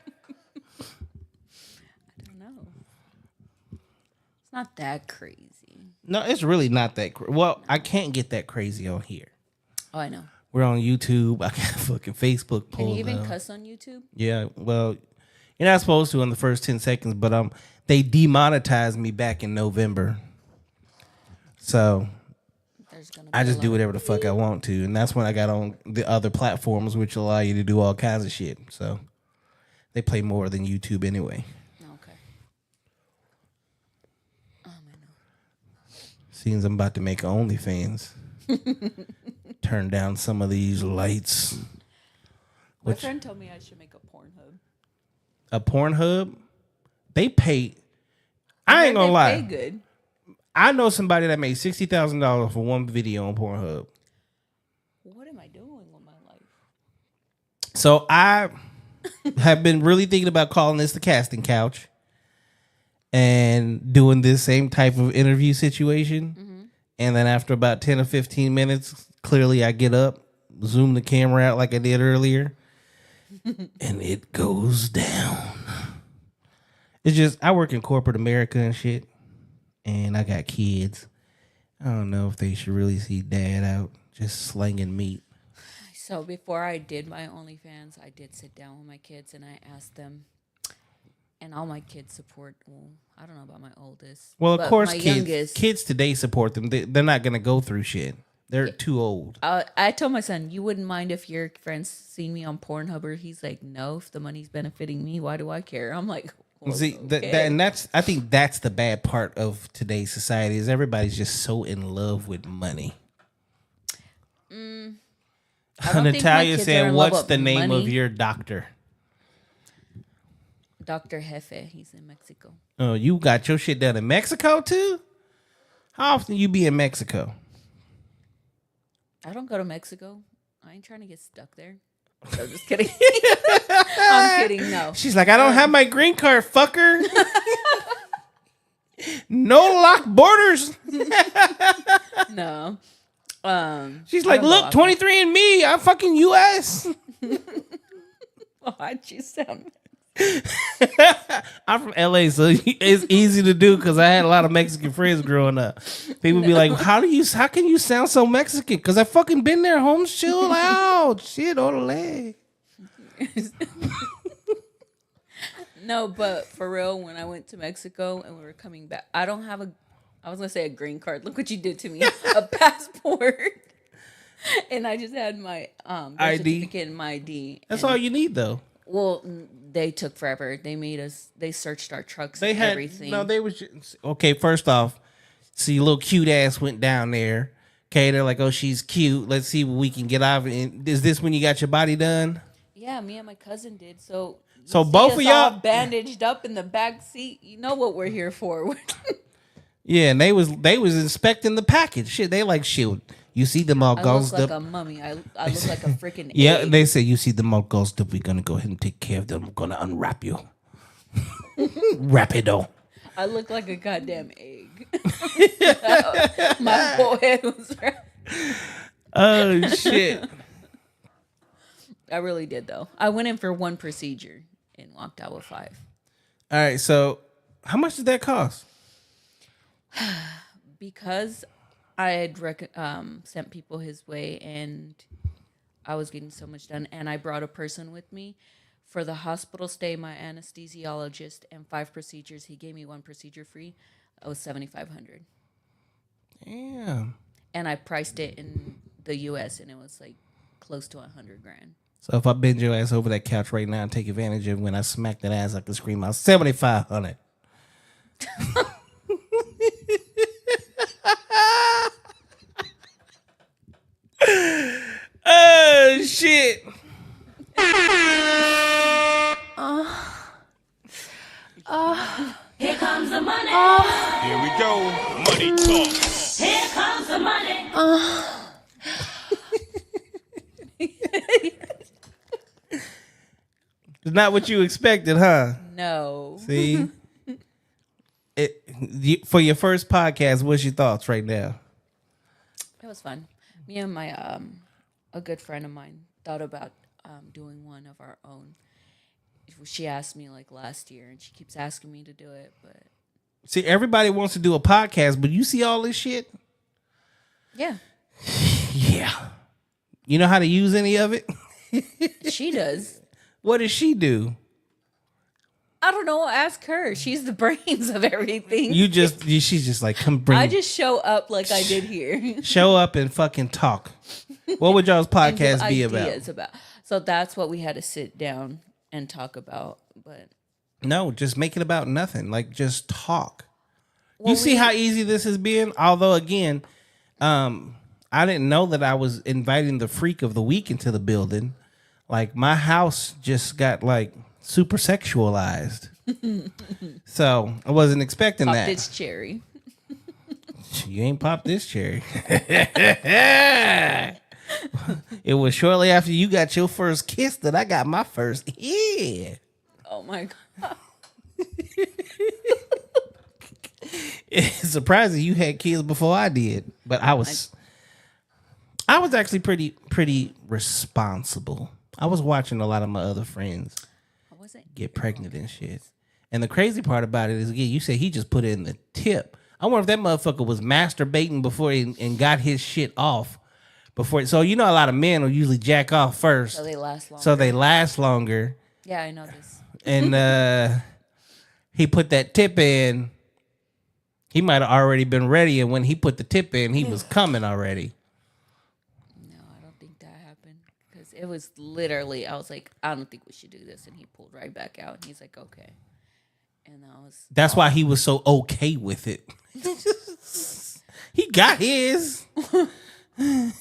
don't know. It's not that crazy. No, it's really not that crazy. Well, I can't get that crazy on here. Oh, I know. We're on YouTube. I got fucking Facebook Can you pulled even up. cuss on YouTube? Yeah, well, you're not supposed to in the first 10 seconds, but they demonetized me back in November. So There's gonna be I just a do lot. whatever the fuck I want to. And that's when I got on the other platforms, which allow you to do all kinds of shit. So they play more than YouTube anyway. Okay. Seems I'm about to make OnlyFans. Turn down some of these lights. My friend told me I should make a Pornhub. A Pornhub, they pay. I ain't gonna lie. Pay good. I know somebody that made $60,000 for one video on Pornhub. What am I doing with my life? So I have been really thinking about calling this the casting couch and doing this same type of interview situation. Mm-hmm. And then after about 10 or 15 minutes, clearly I get up, zoom the camera out like I did earlier, and it goes down. It's just, I work in corporate America and shit, and I got kids. I don't know if they should really see dad out just slinging meat. So before I did my OnlyFans, I did sit down with my kids and I asked them, and all my kids support. Well, I don't know about my oldest. Well, of but course, my kids youngest, today support them. They're not going to go through shit. They're too old. I told my son, you wouldn't mind if your friends seen me on Pornhub? Or he's like, no. If the money's benefiting me, why do I care? I'm like, well, see, okay. and I think that's the bad part of today's society is everybody's just so in love with money. Natalia said, "What's the name of your doctor?" Dr. Jefe. He's in Mexico. Oh, you got your shit done in Mexico too? How often you be in Mexico? I don't go to Mexico. I ain't trying to get stuck there. So just kidding. I'm kidding. No. She's like, I don't have my green card, fucker. No locked borders. No. She's like, look, 23andMe, I'm fucking US. Why'd you sound? I'm from LA, so it's easy to do because I had a lot of Mexican friends growing up. People be like, how can you sound so Mexican? Because I fucking been there, Holmes. Chill out. Shit, ole. No, but for real, when I went to Mexico and we were coming back, I don't have I was going to say a green card. Look what you did to me. A passport. And I just had my birth ID. certificate and my ID. That's all you need, though. Well, they took forever. They searched our trucks They and had everything. no. They was just, okay. First off, see, little cute ass went down there. Okay, they're like, oh, she's cute. Let's see what we can get out of it. Is this when you got your body done? Yeah, me and my cousin did. So both of y'all all bandaged up in the back seat. You know what we're here for. Yeah, and they was inspecting the package. Shit, they like shit. You see them all I gulls look like up. a mummy. I look like a freaking Yeah, egg. they say you see them all gulls up. We're gonna go ahead and take care of them. We're gonna unwrap you. Rapido. I look like a goddamn egg. My whole head was wrapped. Oh shit. I really did though. I went in for one procedure and walked out with 5. All right, so how much did that cost? Because I had sent people his way and I was getting so much done, and I brought a person with me for the hospital stay, my anesthesiologist, and 5 procedures. He gave me 1 procedure free. It was $7,500. Damn. And I priced it in the US and it was like close to $100,000. So if I bend your ass over that couch right now and take advantage of when I smack that ass, I can scream out $7,500. Oh shit! Here comes the money. Here we go. Money talk. Here comes the money. It's not what you expected, huh? No. See, for your first podcast, what's your thoughts right now? It was fun. Me and my a good friend of mine thought about doing one of our own. She asked me like last year, and she keeps asking me to do it. But See, everybody wants to do a podcast, but you see all this shit? yeah, Yeah. You know how to use any of it? she does. What does she do? I don't know. Ask her. She's the brains of everything. She's just like, come bring. I just show up like I did here. show up and fucking talk. What would y'all's And give podcast be about? ideas about? So that's what we had to sit down and talk about. But No, just make it about nothing. Like, just talk. Well, you see how easy this has been? Although, again, I didn't know that I was inviting the freak of the week into the building. Like, my house just got, like, super sexualized. So I wasn't expecting Pop that. this cherry. You ain't popped this cherry. It was shortly after you got your first kiss that I got my first. Yeah. Oh my god. It's surprising you had kids before I did, but I was actually pretty responsible. I was watching a lot of my other friends I wasn't get pregnant and shit. And the crazy part about it is, again, you said he just put in the tip. I wonder if that motherfucker was masturbating before he and got his shit off before. So you know, a lot of men will usually jack off first, so they last longer. so they last longer. Yeah, I know this. And he put that tip in. He might have already been ready, and when he put the tip in, he was coming already. No, I don't think that happened because it was literally. I was like, I don't think we should do this, and he pulled right back out, and he's like, okay. And I was. That's why he was so okay with it. He got his. I'm gonna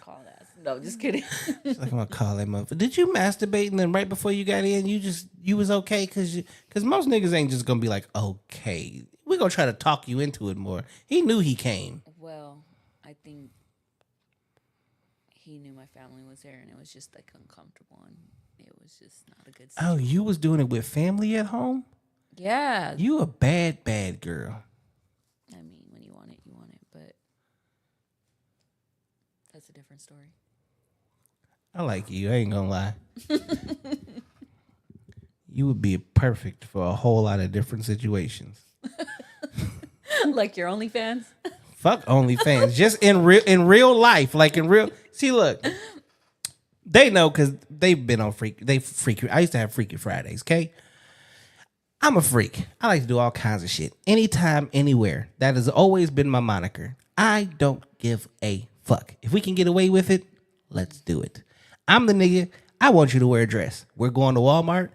call that. No, just kidding. Like, I'm gonna call that motherfucker. Did you masturbate and then right before you got in, you was okay? Cause most niggas ain't just gonna be like, okay. We gonna try to talk you into it more. He knew he came. Well, I think he knew my family was there, and it was just like uncomfortable, and it was just not a good situation. Oh, you was doing it with family at home? Yeah. You a bad girl. I mean, when you want it, but that's a different story. I like you. I ain't gonna lie. You would be perfect for a whole lot of different situations. Like your OnlyFans? Fuck OnlyFans. Just in real life, like in real. See, look, they know because they've been on freak. I used to have Freaky Fridays. Okay, I'm a freak. I like to do all kinds of shit, anytime, anywhere. That has always been my moniker. I don't give a fuck. If we can get away with it, let's do it. I'm the nigga. I want you to wear a dress. We're going to Walmart.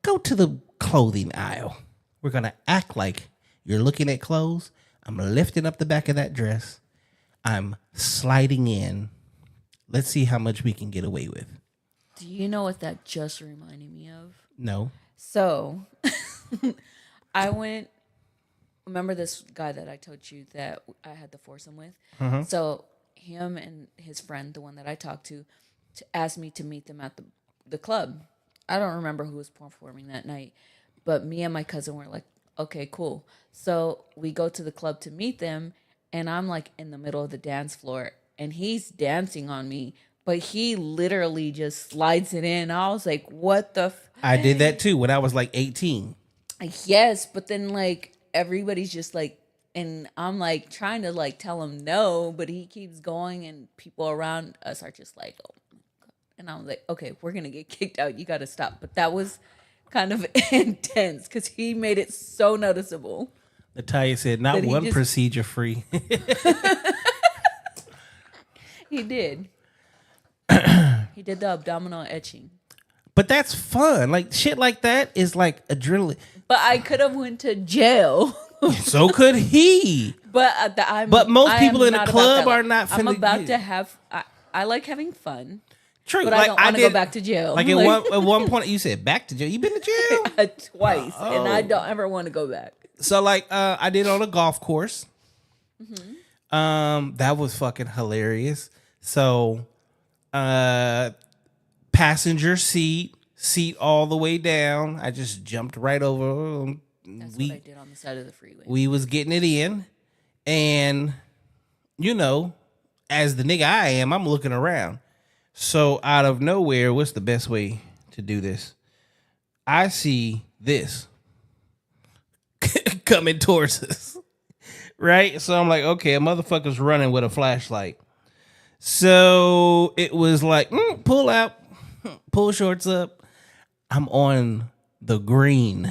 Go to the clothing aisle. We're gonna act like you're looking at clothes. I'm lifting up the back of that dress. I'm sliding in. Let's see how much we can get away with. Do you know what that just reminded me of? No. So, I went. Remember this guy that I told you that I had the foursome with? Mm-hmm. So, him and his friend, the one that I talked to asked me to meet them at the club. I don't remember who was performing that night, but me and my cousin were like, okay, cool. So we go to the club to meet them, and I'm like in the middle of the dance floor, and he's dancing on me, but he literally just slides it in. I was like, what the? I did that too when I was like 18. Yes, but then like everybody's just like, and I'm like trying to like tell him no, but he keeps going, and people around us are just like, oh. And I was like, okay, we're going to get kicked out. You got to stop. But that was kind of intense because he made it so noticeable. Natalia said, not one procedure free. He did. He did the abdominal etching. But that's fun. Like, shit like that is like adrenaline. But I could have went to jail. So could he. But most people in the club are not I'm finna about get- to have... I like having fun. True. But I don't want to go back to jail. Like at one point, you said back to jail. You been to jail? Twice. And I don't ever want to go back. So like I did on a golf course. Mm-hmm. That was fucking hilarious. So passenger seat all the way down. I just jumped right over. That's what I did on the side of the freeway. We was getting it in, and you know, as the nigga I am, I'm looking around. So out of nowhere, what's the best way to do this? I see this coming towards us, right? So I'm like, okay, a motherfucker's running with a flashlight. So it was like, pull out, pull shorts up. I'm on the green.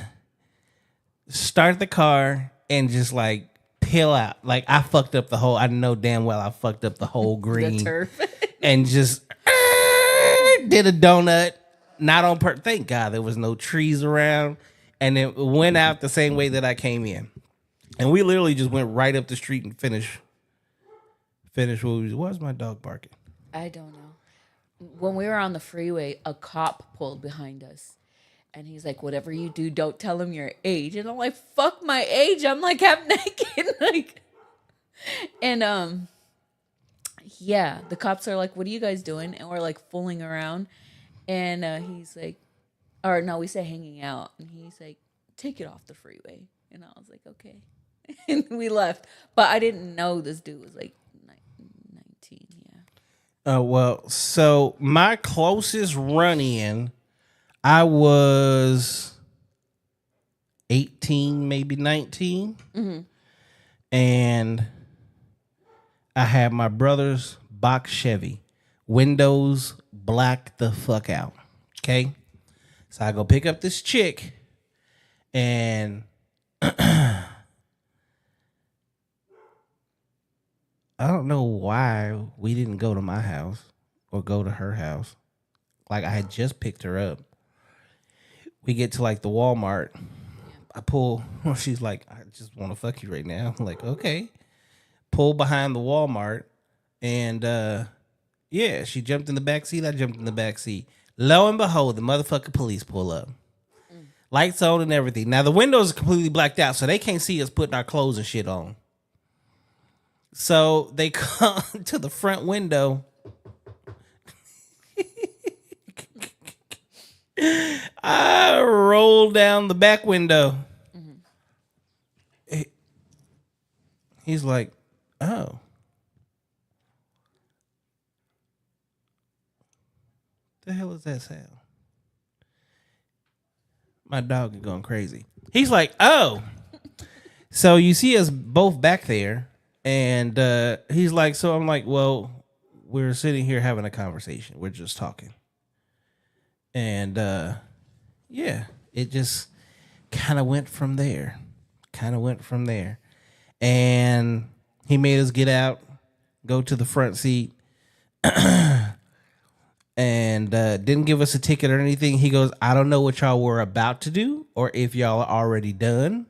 Start the car and just like peel out. Like I fucked up the whole, I know damn well I fucked up the whole green. The turf. And just did a donut, not on purpose. Thank God there was no trees around, and it went out the same way that I came in. And we literally just went right up the street and finished what was my dog barking? I don't know. when we were on the freeway, a cop pulled behind us. And he's like, whatever you do, don't tell him your age. And I'm like, fuck my age. I'm like half naked. Like, and yeah, the cops are like, what are you guys doing? And we're like fooling around. And he's like, or no, we say hanging out. And he's like, take it off the freeway. And I was like, okay. And we left. But I didn't know this dude was like 19. Yeah. Well, so my closest run-in, I was 18, maybe 19. Mm-hmm. And I had my brother's box Chevy. Windows black the fuck out. Okay? So I go pick up this chick. And I don't know why we didn't go to my house or go to her house. Like, I had just picked her up. We get to like the Walmart. I pull. She's like, I just want to fuck you right now. I'm like, okay. Pull behind the Walmart, and yeah, she jumped in the back seat. I jumped in the back seat. Lo and behold, the motherfucking police pull up. Lights on and everything. Now the windows are completely blacked out, so they can't see us putting our clothes and shit on. So they come to the front window. I roll down the back window. He's like, oh. The hell is that sound? My dog is going crazy. He's like, oh. So you see us both back there. And he's like, so I'm like, well, we're sitting here having a conversation. We're just talking. And yeah, it just kind of went from there. And he made us get out, go to the front seat, and didn't give us a ticket or anything. He goes, I don't know what y'all were about to do or if y'all are already done,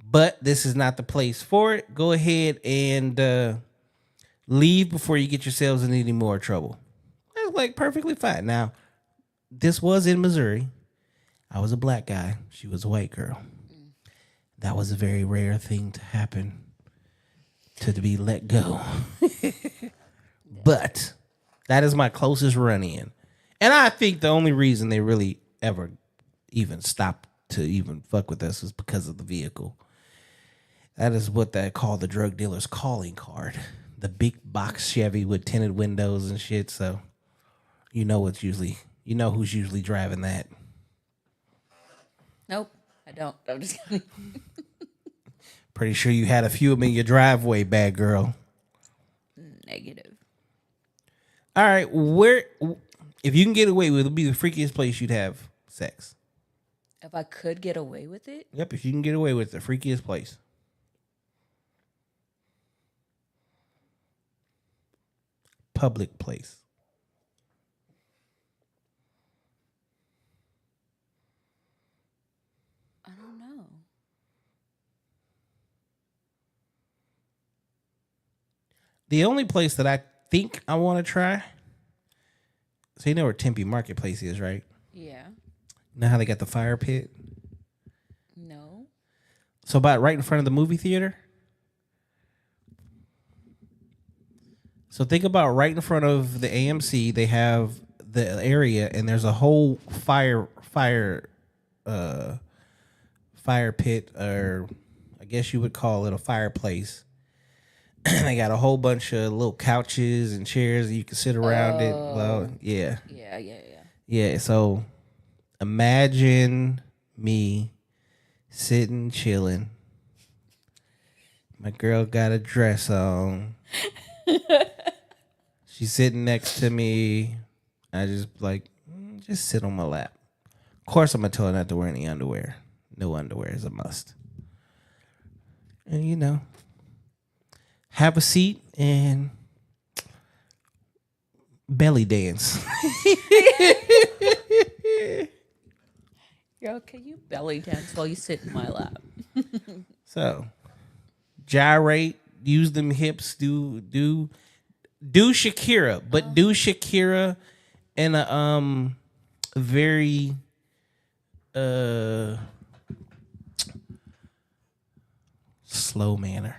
but this is not the place for it. Go ahead and leave before you get yourselves in any more trouble. I was like, perfectly fine. Now, this was in Missouri. I was a black guy. She was a white girl. That was a very rare thing to happen, to be let go. But that is my closest run-in. And I think the only reason they really ever even stopped to even fuck with us was because of the vehicle. That is what they call the drug dealer's calling card. The big box Chevy with tinted windows and shit. So you know who's usually driving that. Nope, I don't. I'm just kidding. Pretty sure you had a few of them in your driveway, bad girl. Negative. All right, if you can get away with it, it'll be the freakiest place you'd have sex. If I could get away with it? Yep, if you can get away with it, the freakiest place. Public place. I don't know. The only place that I think I want to try. So you know where Tempe Marketplace is, right? Yeah. You know how they got the fire pit? No. So about right in front of the movie theater. So think about right in front of the AMC, they have the area, and there's a whole fire pit, or I guess you would call it a fireplace. They got a whole bunch of little couches and chairs that you can sit around it. Well, yeah. Yeah, so imagine me sitting, chilling. My girl got a dress on. She's sitting next to me. I just just sit on my lap. Of course, I'm going to tell her not to wear any underwear. No underwear is a must. And, have a seat and belly dance. Girl, can you belly dance while you sit in my lap? So, gyrate, use them hips, do Shakira, but do Shakira in a very slow manner.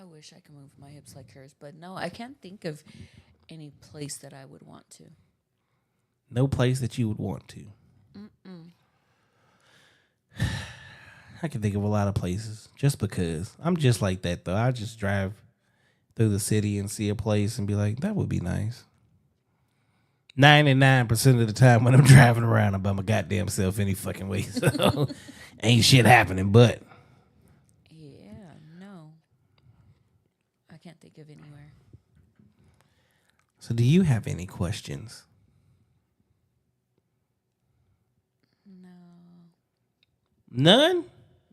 I wish I could move my hips like hers, but no, I can't think of any place that I would want to. No place that you would want to. I can think of a lot of places just because. I'm just like that, though. I just drive through the city and see a place and be like, that would be nice. 99% of the time when I'm driving around, I'm by my goddamn self any fucking way. So ain't shit happening, but. Yeah, no. I can't think of anywhere. So do you have any questions? No. None?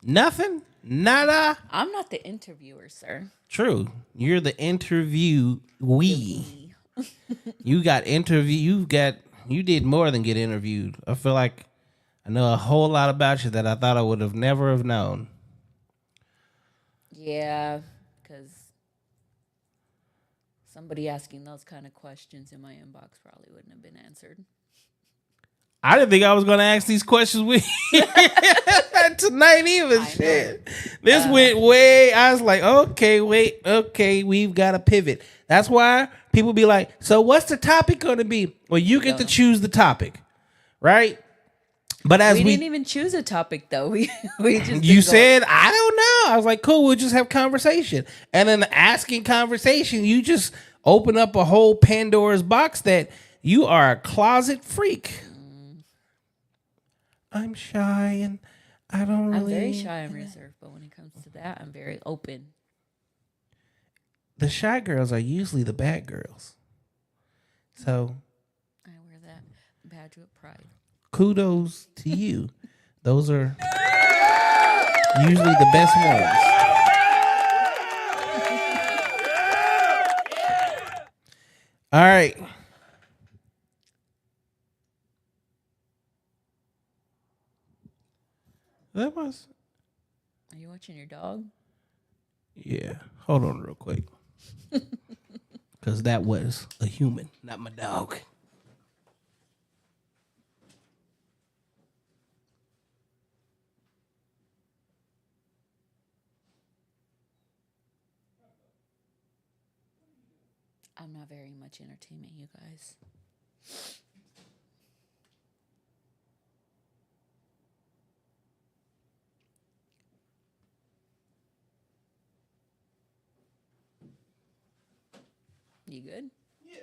Nothing? Nada? I'm not the interviewer, sir. True. You're the interviewee. You did more than get interviewed. I feel like I know a whole lot about you that I thought I would have never have known. Yeah, because somebody asking those kind of questions in my inbox probably wouldn't have been answered. I didn't think I was going to ask these questions with you tonight even. Shit. This went way, I was like, okay, we've got to pivot. That's why people be like, so what's the topic going to be? Well, you get to choose the topic, right? But as we didn't even choose a topic, though. We just you said, I don't know. I was like, cool, we'll just have conversation. And then asking conversation, you just open up a whole Pandora's box that you are a closet freak. I'm shy and I don't really. I'm very shy and reserved, but when it comes to that, I'm very open. The shy girls are usually the bad girls. So I wear that badge with pride. Kudos to you. Those are usually the best ones. All right. That was. Are you watching your dog? Yeah. Hold on real quick. Because that was a human, not my dog. I'm not very much entertainment, you guys. You good? Yeah.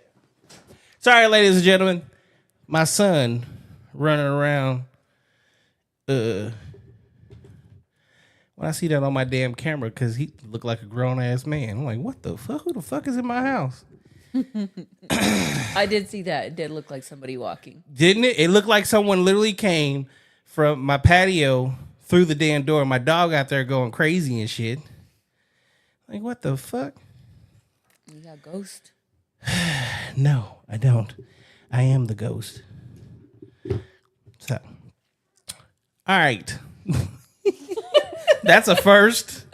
Sorry, ladies and gentlemen. My son running around. When I see that on my damn camera, because he looked like a grown-ass man. I'm like, what the fuck? Who the fuck is in my house? I did see that. It did look like somebody walking. Didn't it? It looked like someone literally came from my patio through the damn door. My dog out there going crazy and shit. Like, what the fuck? You got ghost? No, I don't. I am the ghost. So, all right. That's a first.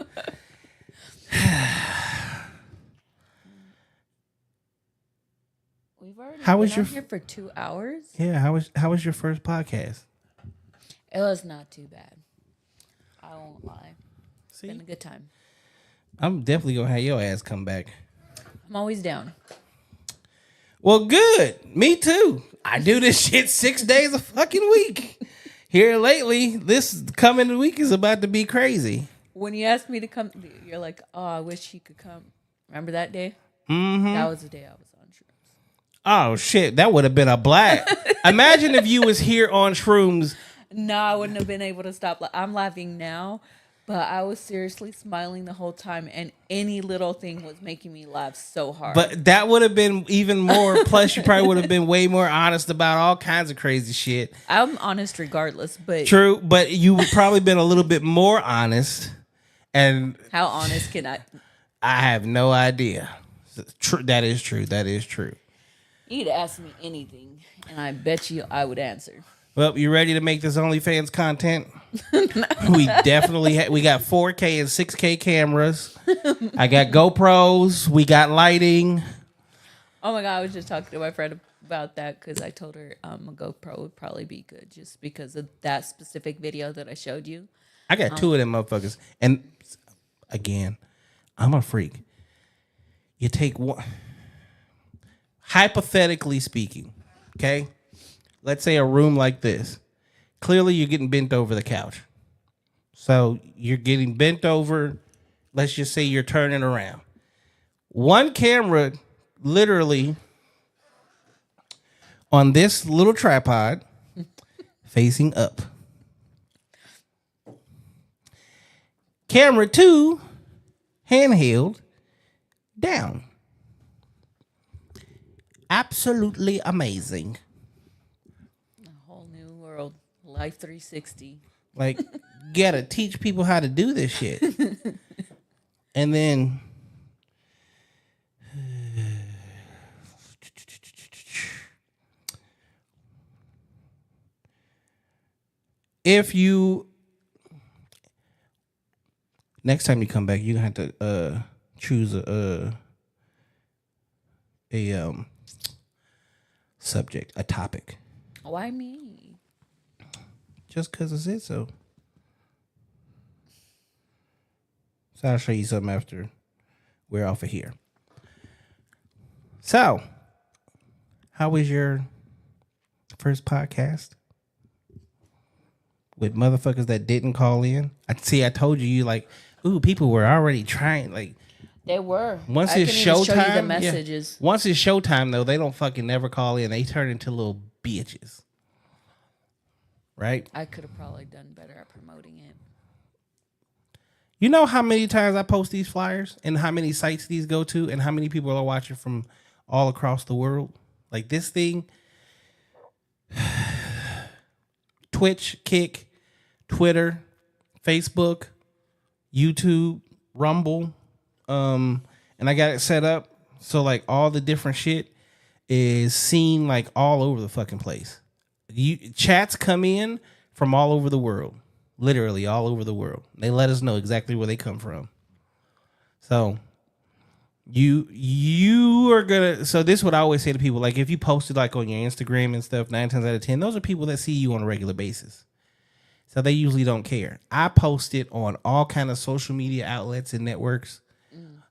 We've already How been was on your here for 2 hours. Yeah, how was your first podcast? It was not too bad. I won't lie. See? Been a good time. I'm definitely gonna have your ass come back. I'm always down. Well, good. Me too. I do this shit 6 days a fucking week. Here lately, this coming week is about to be crazy. When you asked me to come, you're like, oh, I wish he could come. Remember that day? Mm-hmm. That was the day I was on shrooms. Oh, shit. That would have been a blast. Imagine if you was here on shrooms. No, I wouldn't have been able to stop. I'm laughing now, but I was seriously smiling the whole time, and any little thing was making me laugh so hard. But that would have been even more. Plus, you probably would have been way more honest about all kinds of crazy shit. I'm honest regardless, but... True, but you would probably been a little bit more honest. And how honest can I... I have no idea. That is true. That is true. You could ask me anything, and I bet you I would answer. Well, you ready to make this OnlyFans content? We definitely we got 4K and 6K cameras. I got GoPros. We got lighting. Oh my god, I was just talking to my friend about that because I told her a GoPro would probably be good just because of that specific video that I showed you. I got two of them motherfuckers. And again, I'm a freak. You take one, hypothetically speaking, okay? Let's say a room like this. Clearly, you're getting bent over the couch. So you're getting bent over. Let's just say you're turning around. One camera literally on this little tripod facing up. Camera 2 handheld down. Absolutely amazing. A whole new world. Life 360. Like, gotta teach people how to do this shit. And then if you next time you come back, you're gonna have to choose a subject, a topic. Why me? Just because it's it, so I'll show you something after we're off of here. So, how was your first podcast? With motherfuckers that didn't call in? I told you like, ooh, people were already trying, like. They were. Once I it's can even show you the showtime, messages. yeah. Once it's showtime, though, they don't fucking never call in. They turn into little bitches. Right? I could have probably done better at promoting it. You know how many times I post these flyers and how many sites these go to and how many people are watching from all across the world? Like this thing, Twitch, Kick, Twitter, Facebook, YouTube, Rumble, and I got it set up so like all the different shit is seen like all over the fucking place. Chats come in from all over the world. Literally all over the world. They let us know exactly where they come from. So you are gonna. So this is what I always say to people. Like if you posted like on your Instagram and stuff, 9 times out of 10, those are people that see you on a regular basis. So they usually don't care. I post it on all kind of social media outlets and networks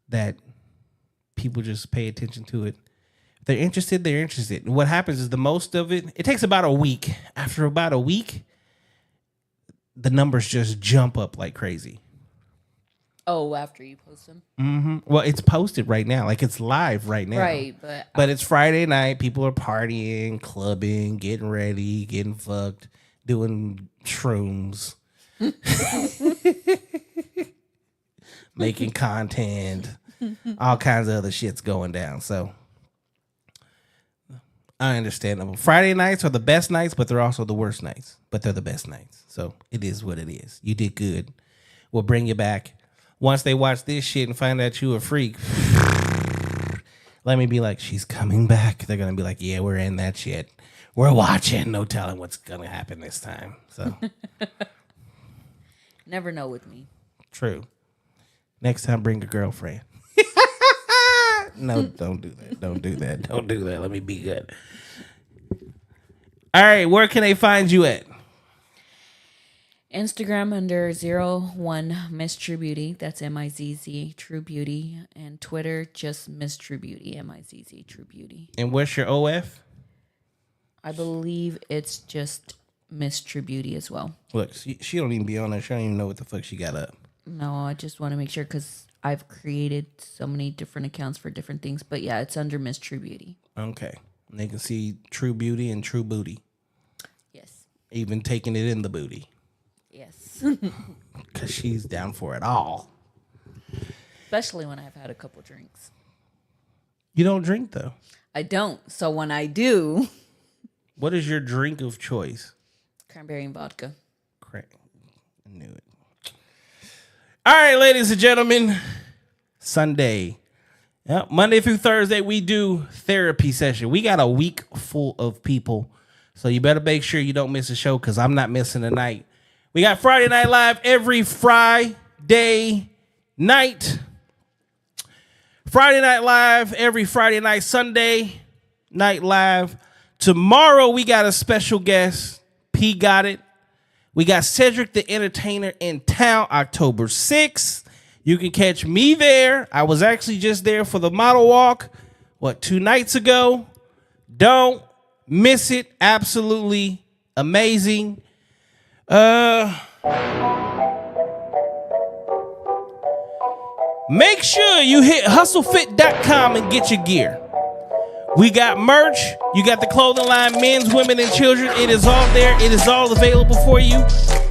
that people just pay attention to it. If they're interested, they're interested. And what happens is the most of it takes about a week. After about a week, the numbers just jump up like crazy. Oh, after you post them? Mm-hmm. Well, it's posted right now. Like, it's live right now. Right, but it's Friday night. People are partying, clubbing, getting ready, getting fucked, doing shrooms, making content, all kinds of other shit's going down. So, I understand them. Friday nights are the best nights, but they're also the worst nights. But they're the best nights. So it is what it is. You did good. We'll bring you back. Once they watch this shit and find out you a freak, let me be like, she's coming back. They're going to be like, yeah, we're in that shit. We're watching. No telling what's going to happen this time. So never know with me. True. Next time, bring a girlfriend. No, don't do that. Don't do that. Don't do that. Let me be good. All right, where can they find you at? Instagram under 01 Miss True Beauty. That's MIZZ True Beauty. And Twitter, just Miss True Beauty. MIZZ True Beauty. And what's your OF? I believe it's just Miss True Beauty as well. Look, she don't even be on there. She don't even know what the fuck she got up. No, I just want to make sure because I've created so many different accounts for different things. But yeah, it's under Miss True Beauty. Okay. And they can see True Beauty and True Booty. Yes. Even taking it in the booty. Yes. Because she's down for it all. Especially when I've had a couple drinks. You don't drink, though. I don't. So when I do. What is your drink of choice? Cranberry and vodka. I knew it. All right, ladies and gentlemen. Sunday. Yep, Monday through Thursday, we do therapy session. We got a week full of people. So you better make sure you don't miss a show because I'm not missing a night. We got Friday Night Live every Friday night Friday Night Live every Friday night, Sunday Night Live. Tomorrow we got a special guest. P got it. We got Cedric the Entertainer in town October 6th. You can catch me there. I was actually just there for the model walk, 2 nights ago. Don't miss it. Absolutely amazing. Make sure you hit hustlefit.com and get your gear. We got merch. You got the clothing line, men's, women, and children. It is all there. It is all available for you.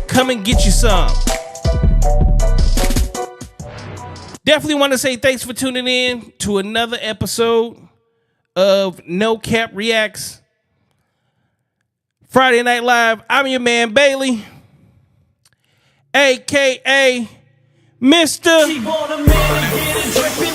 Come and get you some. Definitely want to say thanks for tuning in to another episode of No Cap Reacts. Friday Night Live. I'm your man, Bailey. A.K.A. Mr. She want a man to get it dripping.